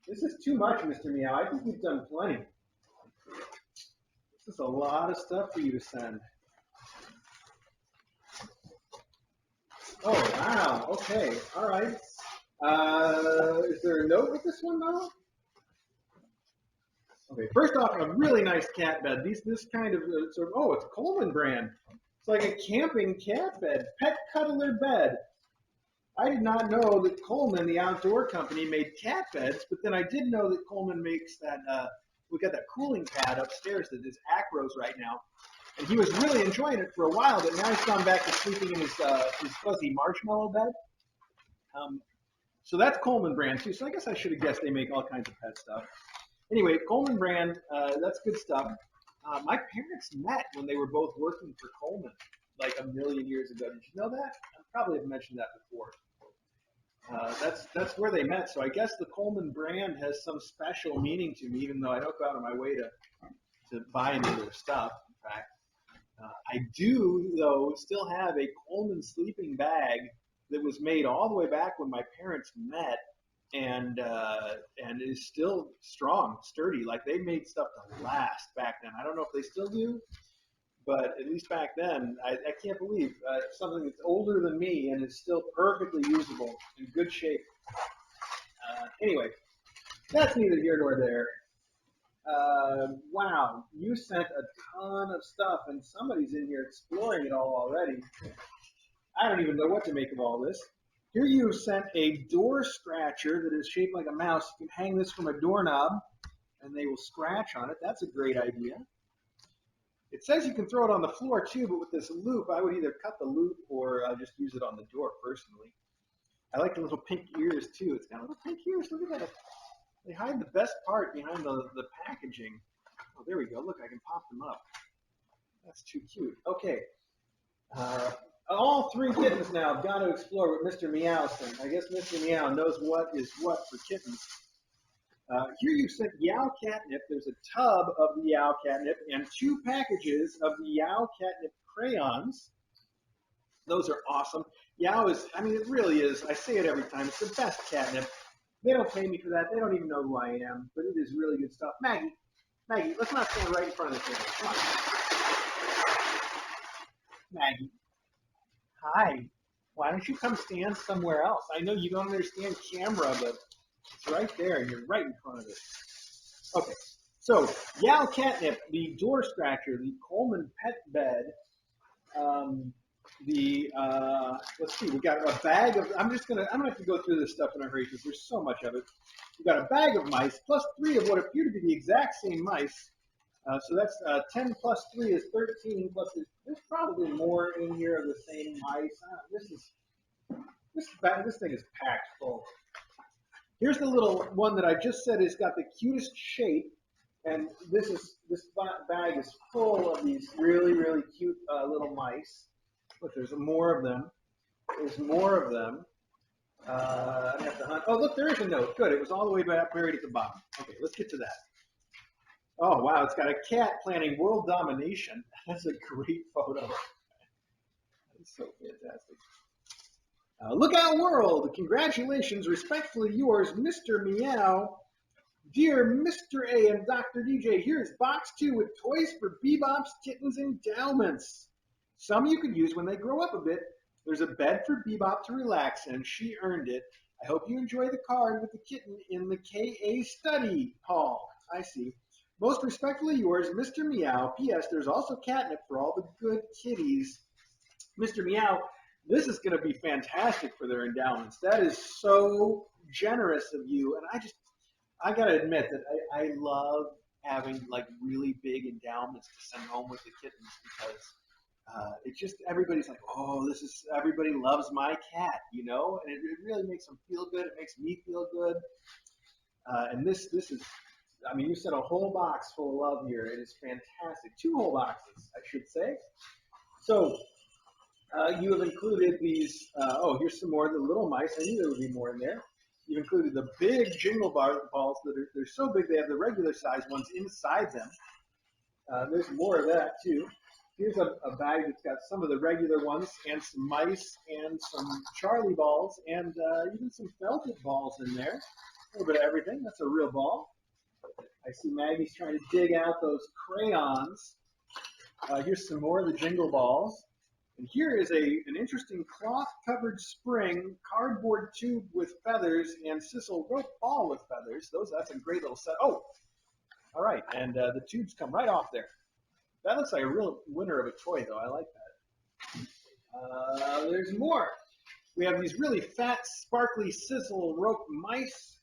S2: This is too much, Mr. Meow. I think you've done plenty. This is a lot of stuff for you to send.
S3: Oh, wow. Okay. All right. Is there a note with this one, though? Okay. First off, a really nice cat bed. This kind of sort of, oh, it's a Coleman brand. It's like a camping cat bed, pet cuddler bed. I did not know that Coleman, the outdoor company, made cat beds, but then I did know that Coleman makes that. We got that cooling pad upstairs that is Acros right now, and he was really enjoying it for a while. But now he's gone back to sleeping in his fuzzy marshmallow bed. So that's Coleman brand too. So I guess I should have guessed they make all kinds of pet stuff. Anyway, Coleman brand, that's good stuff. My parents met when they were both working for Coleman, like a million years ago. Did you know that? I probably have mentioned that before. That's where they met. So I guess the Coleman brand has some special meaning to me, even though I don't go out of my way to buy any of their stuff. In fact, I do though still have a Coleman sleeping bag that was made all the way back when my parents met, and is still strong, sturdy. Like they made stuff to last back then. I don't know if they still do, but at least back then, I can't believe something that's older than me and is still perfectly usable, in good shape. Anyway, that's neither here nor there. Wow, you sent a ton of stuff, and somebody's in here exploring it all already. I don't even know what to make of all this. Here you sent a door scratcher that is shaped like a mouse. You can hang this from a doorknob, and they will scratch on it. That's a great idea. It says you can throw it on the floor too, but with this loop, I would either cut the loop or just use it on the door personally. I like the little pink ears too. It's got little pink ears. Look at that. They hide the best part behind the packaging. Oh, there we go. Look, I can pop them up. That's too cute. Okay. All three kittens now have got to explore what Mr. Meow sent. I guess Mr. Meow knows what is what for kittens. Here you sent Yow catnip. There's a tub of the Yow catnip and 2 packages of the Yow catnip crayons. Those are awesome. Yow is, I mean, it really is. I say it every time. It's the best catnip. They don't pay me for that. They don't even know who I am, but it is really good stuff. Maggie, let's not stand right in front of the camera. Come on. Maggie. Hi. Why don't you come stand somewhere else? I know you don't understand camera, but it's right there, and you're right in front of it. Okay, so Yow Catnip, the door scratcher, the Coleman pet bed, let's see, we got a bag of, I'm gonna have to go through this stuff in a hurry because there's so much of it. We got a bag of mice plus 3 of what appear to be the exact same mice. So that's 10 plus 3 is 13, plus there's probably more in here of the same mice. This thing is packed full. Here's the little one that I just said has got the cutest shape, and this bag is full of these really, really cute little mice. Look, there's more of them. There's more of them. I have to hunt. Oh, look, there is a note. Good. It was all the way back buried at the bottom. Okay, let's get to that. Oh, wow, it's got a cat planning world domination. That's a great photo. That's so fantastic. Look out, world! Congratulations, respectfully yours, Mr. Meow. Dear Mr. A and Dr. DJ, here's box 2 with toys for Bebop's Kitten's endowments. Some you could use when they grow up a bit. There's a bed for Bebop to relax in. She earned it. I hope you enjoy the card with the kitten in the KA study hall. I see. Most respectfully yours, Mr. Meow. P.S. There's also catnip for all the good kitties. Mr. Meow, this is going to be fantastic for their endowments. That is so generous of you. And I got to admit that I love having like really big endowments to send home with the kittens because it's just, everybody's like, oh, everybody loves my cat, you know? And it really makes them feel good. It makes me feel good. And this is, I mean, you sent a whole box full of love here. It is fantastic. 2 whole boxes, I should say. So you have included these, here's some more of the little mice. I knew there would be more in there. You've included the big jingle balls that they're so big they have the regular size ones inside them. There's more of that too. Here's a bag that's got some of the regular ones and some mice and some Charlie balls and even some felted balls in there. A little bit of everything. That's a real ball. I see Maggie's trying to dig out those crayons. Here's some more of the jingle balls. And here is an interesting cloth-covered spring, cardboard tube with feathers, and sisal rope ball with feathers. That's a great little set. Oh, all right, and the tubes come right off there. That looks like a real winner of a toy, though. I like that. There's more. We have these really fat, sparkly sisal rope mice.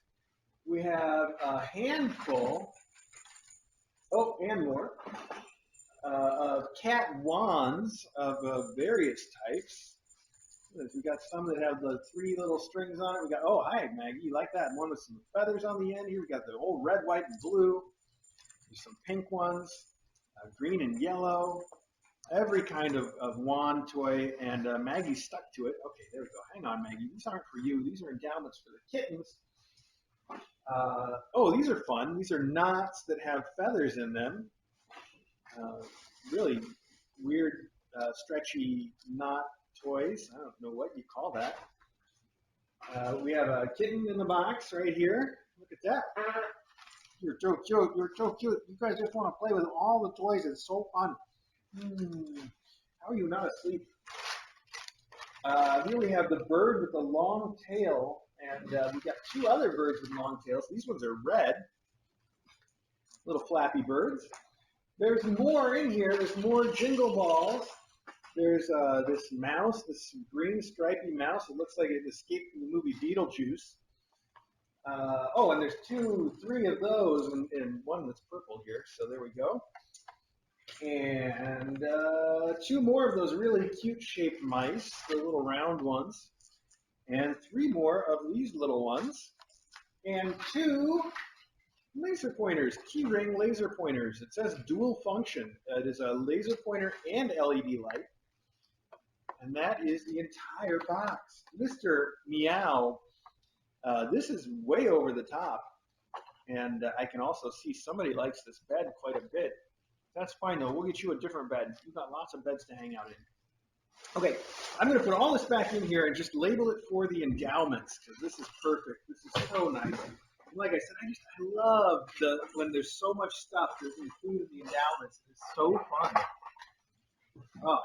S3: We have a handful, oh, and more, of cat wands of various types. We got some that have the 3 little strings on it. We got, oh, hi, Maggie, you like that? One with some feathers on the end here. We got the old red, white, and blue. There's some pink ones, green and yellow. Every kind of wand toy, and Maggie stuck to it. Okay, there we go. Hang on, Maggie. These aren't for you. These are endowments for the kittens. Oh, these are fun. These are knots that have feathers in them. Really weird, stretchy knot toys. I don't know what you call that. We have a kitten in the box right here. Look at that. You're so cute. You're so cute. You guys just want to play with all the toys. It's so fun. How are you not asleep? Here we have the bird with the long tail, and we got 2 other birds with long tails. These ones are red, little flappy birds. There's more in here. There's more jingle balls. There's this mouse, this green stripy mouse. It looks like it escaped from the movie Beetlejuice. Oh, and there's 2, 3 of those, and one that's purple here. So there we go. And 2 more of those really cute shaped mice, the little round ones. And 3 more of these little ones. And 2 laser pointers, keyring laser pointers. It says dual function. It is a laser pointer and LED light. And that is the entire box. Mr. Meow, this is way over the top. And I can also see somebody likes this bed quite a bit. That's fine, though. We'll get you a different bed. You've got lots of beds to hang out in. Okay, I'm going to put all this back in here and just label it for the endowments, because this is perfect. This is so nice. And like I said, I love when there's so much stuff that's included in the endowments. It's so fun. Oh,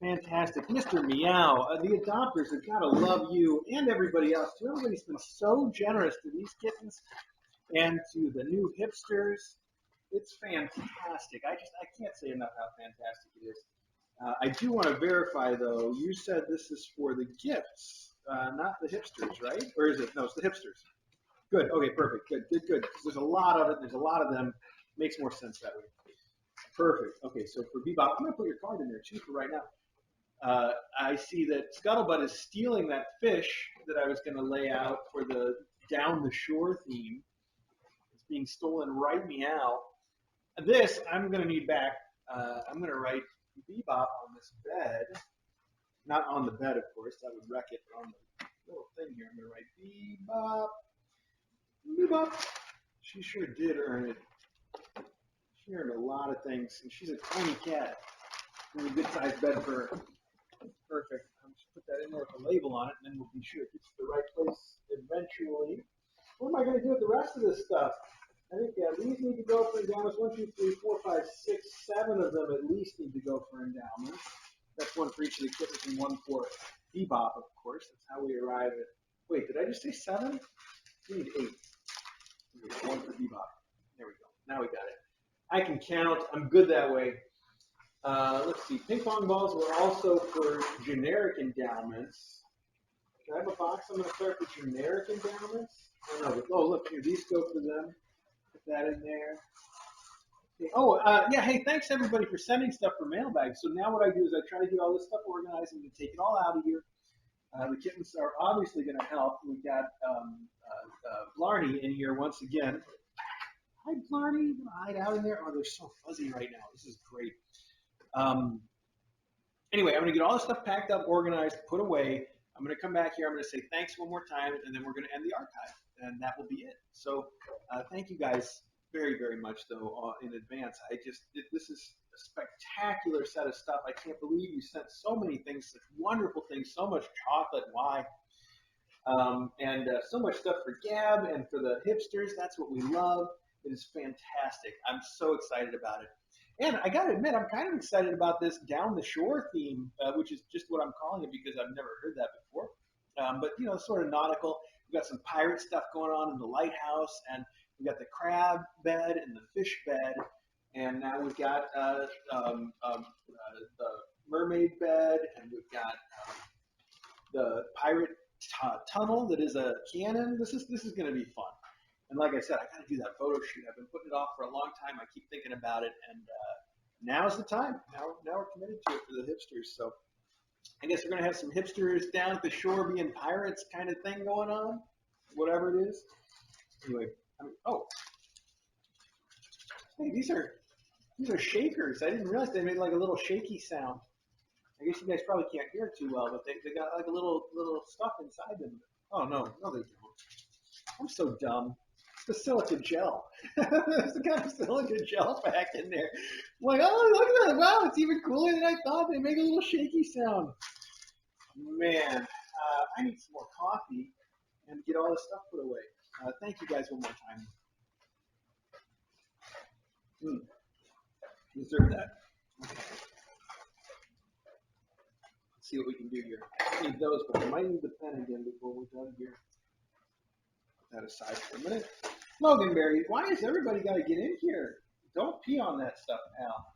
S3: fantastic. Mr. Meow, the adopters have got to love you and everybody else, too. Everybody's been so generous to these kittens and to the new hipsters. It's fantastic. I can't say enough how fantastic it is. I do want to verify, though. You said this is for the gifts, not the hipsters, right? Or is it? No, it's the hipsters. Good. Okay, perfect. Good. Because there's a lot of it. There's a lot of them. Makes more sense that way. Perfect. Okay, so for Bebop, I'm going to put your card in there, too, for right now. I see that Scuttlebutt is stealing that fish that I was going to lay out for the Down the Shore theme. It's being stolen right meow. This I'm going to need back. I'm going to write Bebop on this bed. Not on the bed, of course. That would wreck it. But on the little thing here, I'm going to write Bebop. Bebop. She sure did earn it. She earned a lot of things. And she's a tiny cat. It's a good-sized bed for her. Perfect. I'll just put that in there with a label on it, and then we'll be sure it gets to the right place eventually. What am I going to do with the rest of this stuff? I think these need to go for endowments. 1, 2, 3, 4, 5, 6, 7 of them at least need to go for endowments. That's one for each of the kittens and one for Bebop, of course. That's how we arrive at. Wait, did I just say 7? We need 8. Okay, 1 for Bebop. There we go. Now we got it. I can count. I'm good that way. Let's see. Ping pong balls were also for generic endowments. Can I have a box? I'm going to start with generic endowments. Oh, look here. These go for them. Put that in there. Okay. Oh, yeah. Hey, thanks everybody for sending stuff for Mailbag. So now what I do is I try to get all this stuff organized and take it all out of here. The kittens are obviously going to help. We got Blarney in here once again. Hi, Blarney. Hide out in there. Oh, they're so fuzzy right now. This is great. Anyway, I'm going to get all this stuff packed up, organized, put away. I'm going to come back here. I'm going to say thanks one more time, and then we're going to end the archive, and that will be it. So thank you guys very, very much, though, in advance. This is a spectacular set of stuff. I can't believe you sent so many things, such wonderful things, so much chocolate. Why? And so much stuff for Gab and for the hipsters. That's what we love. It is fantastic. I'm so excited about it. And I got to admit, I'm kind of excited about this down the shore theme, which is just what I'm calling it because I've never heard that before. But you know, sort of nautical. We've got some pirate stuff going on in the lighthouse, and we've got the crab bed and the fish bed, and now we've got the mermaid bed, and we've got the pirate tunnel that is a cannon. This is going to be fun. And like I said, I got to do that photo shoot. I've been putting it off for a long time. I keep thinking about it, and now's the time. Now we're committed to it for the hipsters. So I guess we're going to have some hipsters down at the shore being pirates kind of thing going on, whatever it is. Anyway, oh, hey, these are shakers. I didn't realize they made like a little shaky sound. I guess you guys probably can't hear it too well, but they got like a little stuff inside them. Oh no, they don't. I'm so dumb. It's the silica gel. There's the kind of silica gel packed in there. I'm like, oh, look at that! Wow, it's even cooler than I thought. They make a little shaky sound. Man, I need some more coffee and get all this stuff put away. Thank you guys one more time. Deserve that. Okay. Let's see what we can do here. I need those, but I might need the pen again before we're done here. Put that aside for a minute. Loganberry, why has everybody got to get in here? Don't pee on that stuff, pal.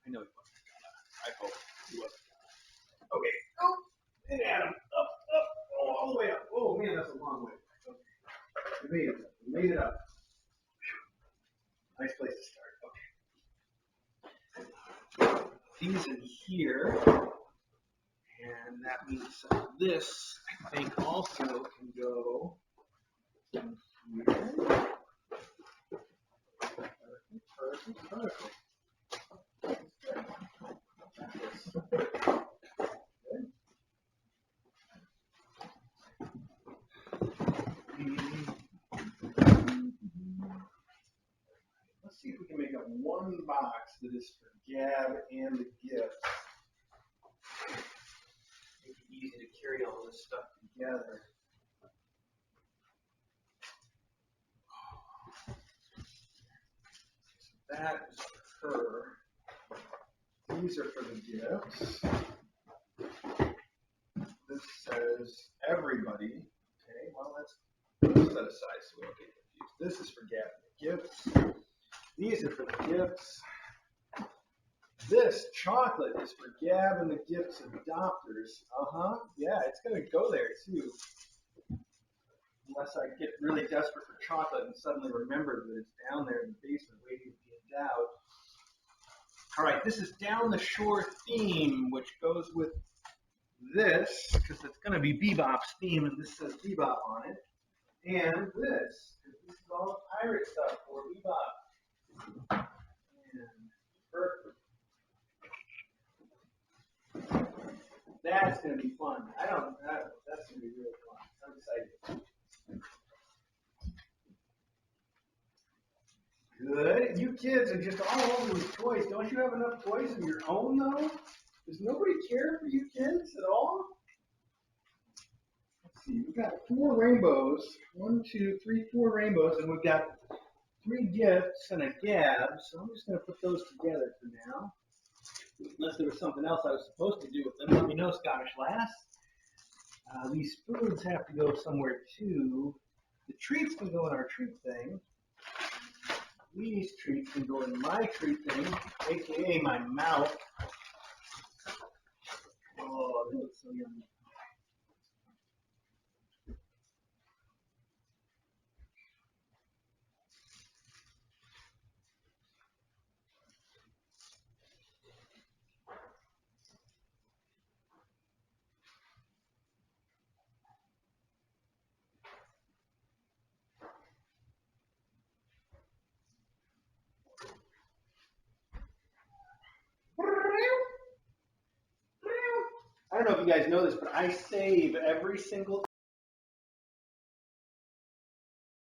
S3: I know he wasn't gonna. I hope he wasn't gonna. Okay. Oh, and Adam. Up. Oh, all the way up. Oh, man, that's a long way. Okay. We made it up. Nice place to start. Okay. These in here. And that means this, I think, also can go in here. Perfect. Let's see if we can make up one box that is for Gab and the gifts. Make it easy to carry all this stuff together. So that is for her. These are for the gifts. This says everybody. Okay, well, let's set aside so we don't get confused. This is for Gab and the gifts. These are for the gifts. This chocolate is for Gab and the gifts adopters. Yeah, it's going to go there too. Unless I get really desperate for chocolate and suddenly remember that it's down there in the basement waiting to be endowed. All right, this is down the shore theme, which goes with this, because it's going to be Bebop's theme, and this says Bebop on it. And this, because this is all the pirate stuff for Bebop. And perfect. That's going to be fun. That's going to be really fun. I'm excited. Good. You kids are just all over with toys. Don't you have enough toys of your own, though? Does nobody care for you kids at all? Let's see. We've got 4 rainbows. 1, 2, 3, 4 rainbows. And we've got 3 gifts and a Gab. So I'm just going to put those together for now. Unless there was something else I was supposed to do with them. Let me know, Scottish lass. These foods have to go somewhere too. The treats can go in our treat thing. These treats can go in my treat thing, aka my mouth. Oh, they look so yummy. I don't know if you guys know this, but I save every single.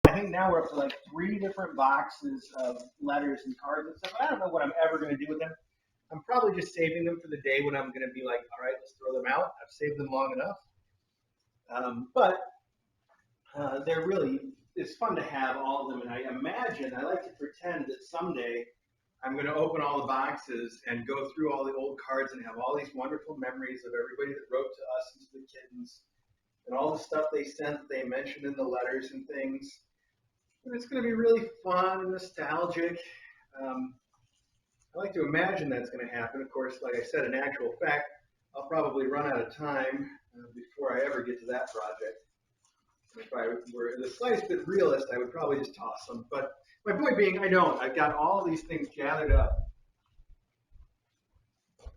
S3: I think now we're up to like 3 different boxes of letters and cards and stuff. I don't know what I'm ever going to do with them. I'm probably just saving them for the day when I'm going to be like, all right, let's throw them out. I've saved them long enough. But they're really, it's fun to have all of them. And I imagine, I like to pretend that someday
S1: I'm going to open all the boxes and go through all the old cards and have all these wonderful memories of everybody that wrote to us and to the kittens and all the stuff they sent that they mentioned in the letters and things. And it's going to be really fun and nostalgic. I like to imagine that's going to happen. Of course, like I said, in actual fact, I'll probably run out of time before I ever get to that project. If I were the slightest bit realist, I would probably just toss them. But my point being, I don't. I've got all of these things gathered up. All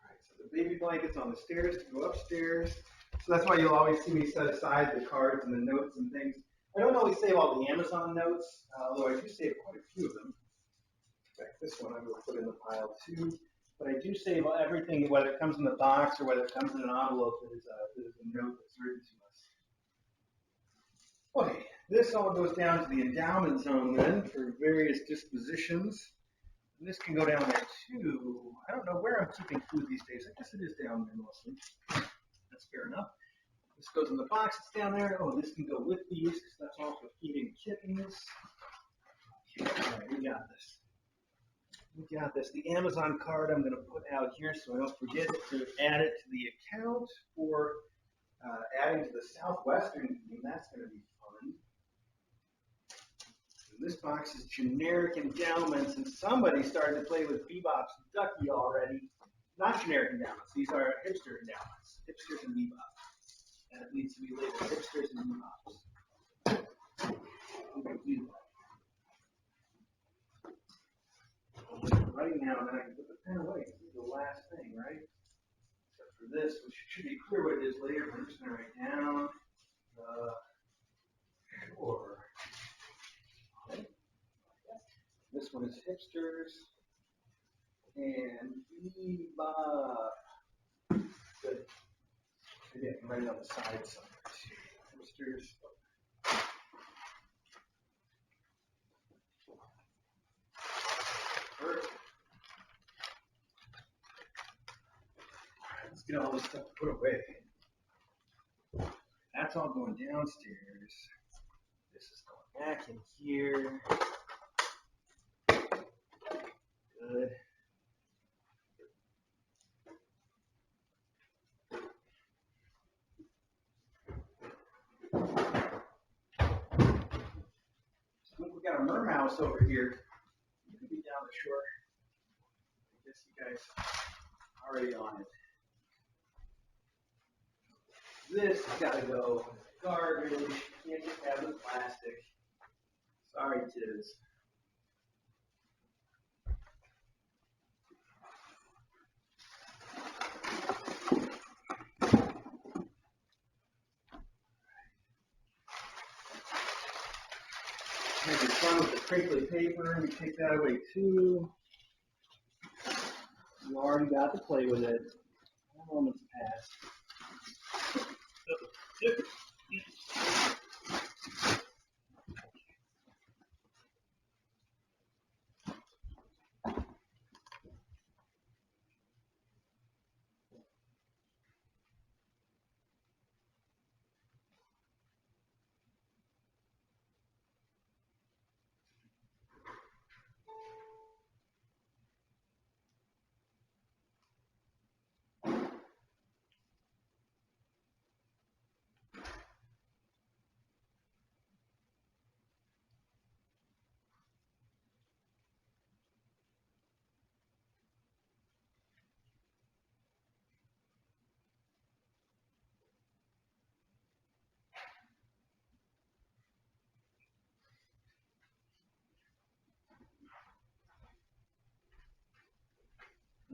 S1: right, so the baby blanket's on the stairs to go upstairs. So that's why you'll always see me set aside the cards and the notes and things. I don't always save all the Amazon notes, although I do save quite a few of them. In fact, this one I'm going to put in the pile too. But I do save everything, whether it comes in the box or whether it comes in an envelope that is a note that's written to us. Okay, this all goes down to the endowment zone then for various dispositions. And this can go down there too. I don't know where I'm keeping food these days. I guess it is down there mostly. That's fair enough. This goes in the box that's down there. Oh, this can go with these because that's all for feeding kittens. Okay, all right, we got this. We got this. The Amazon card I'm going to put out here so I don't forget to add it to the account for adding to the Southwestern team. That's going to be fun. And this box is generic endowments, and somebody started to play with Bebop's Ducky already. Not generic endowments. These are hipster endowments. Hipsters and Bebops. And it needs to be labeled hipsters and Bebops. Right now, and then I can put the pen away. This is the last thing, right? Except for this, which should be clear what it is later, but I'm just going to write down. Sure. Okay. This one is hipsters and bebop. Good. Maybe I can write it on the side somewhere too. Hipsters. Perfect. Let's get all this stuff put away. That's all going downstairs. This is going back in here. Good. Look, we got a mermouse over here. You could be down the shore. I guess you guys are already on it. This has got to go. Garbage. You can't just have the plastic. Sorry, Tiz. Make it fun with the crinkly paper. We take that away too. You already got to play with it. A moment's passed.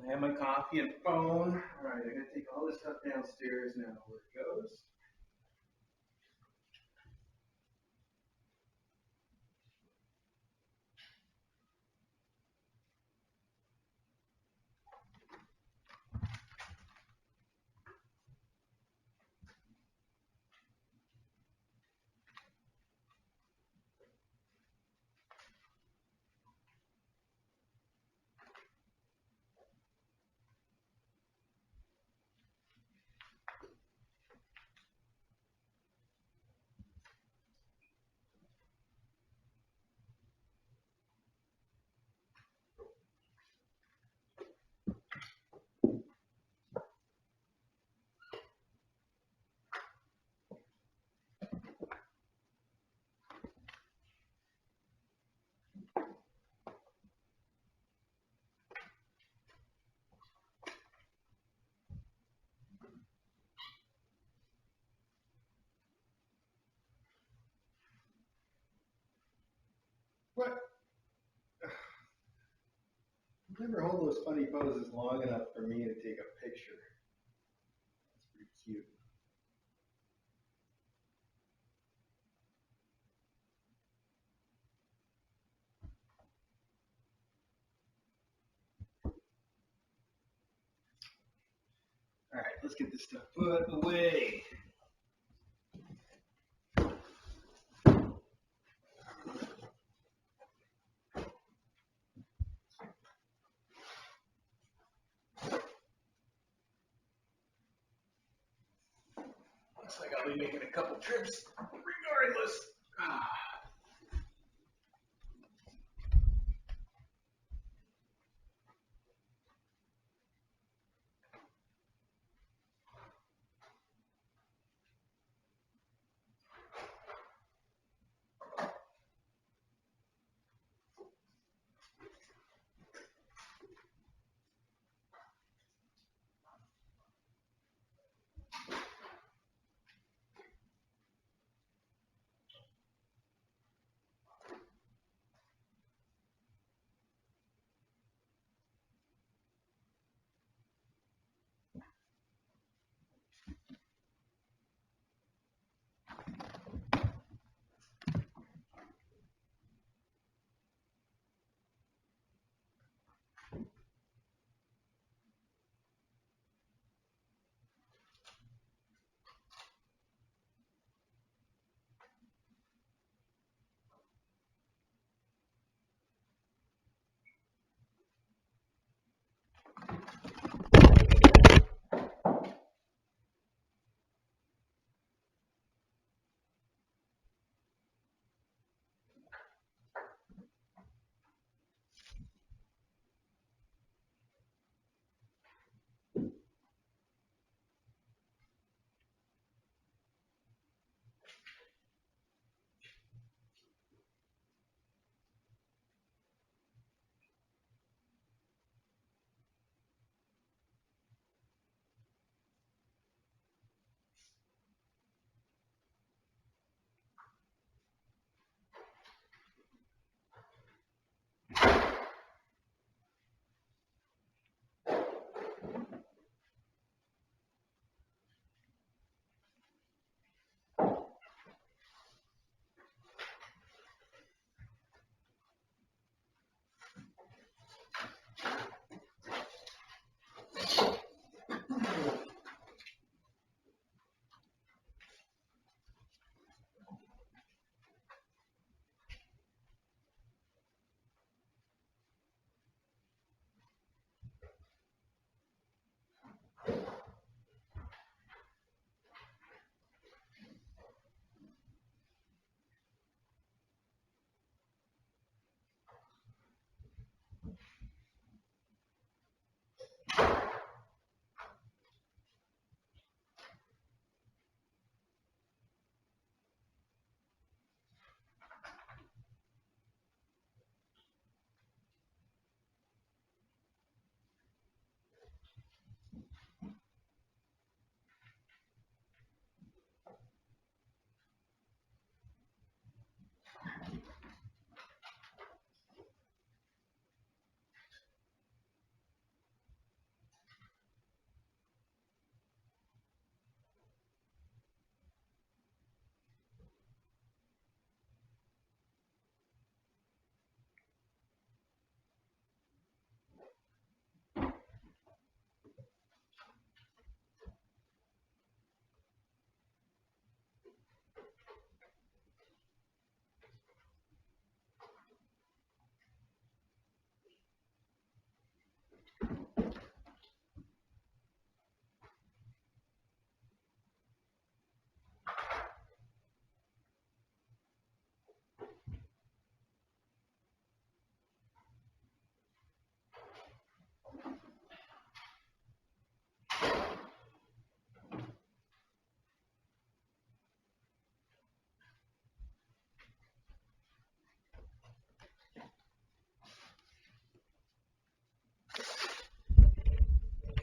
S1: I have my coffee and phone. All right, I gotta take all this stuff downstairs now. Where it goes.
S3: Never hold those funny poses long enough for me to take a picture. That's pretty cute. All right, let's get this stuff put away. Looks like I'll be making a couple trips regardless.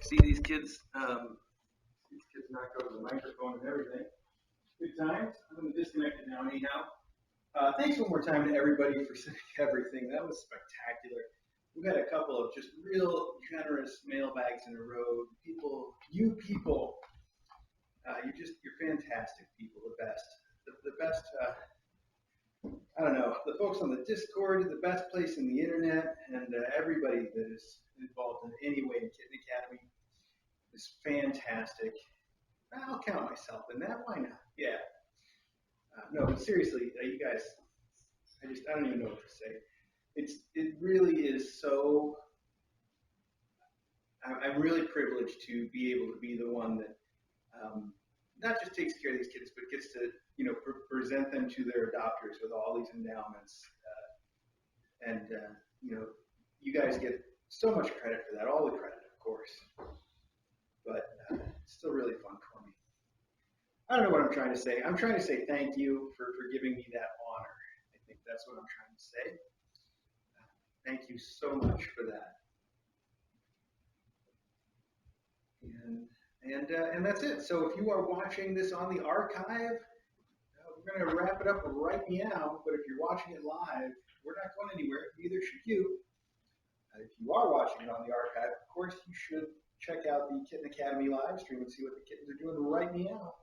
S3: See these kids knock over the microphone and everything. Good times. I'm going to disconnect it now anyhow. Thanks one more time to everybody for sending everything. That was spectacular. we've had a couple of just real generous mailbags in a row. People, you're fantastic people, the best. The best, I don't know, the folks on the Discord, the best place in the internet, and everybody that is involved in any way in Kitten Academy is fantastic. I'll count myself in that. Why not? Yeah. No, but seriously, you guys, I don't even know what to say. It really is so. I'm really privileged to be able to be the one that not just takes care of these kids, but gets to present them to their adopters with all these endowments, and you guys get so much credit for that, all the credit, of course, but it's still really fun for me. I don't know what I'm trying to say. I'm trying to say thank you for giving me that honor. I think that's what I'm trying to say. Thank you so much for that. And that's it. So if you are watching this on the archive, we're going to wrap it up right now. But if you're watching it live, we're not going anywhere. Neither should you. If you are watching it on the archive, of course, you should check out the Kitten Academy live stream and see what the kittens are doing right now.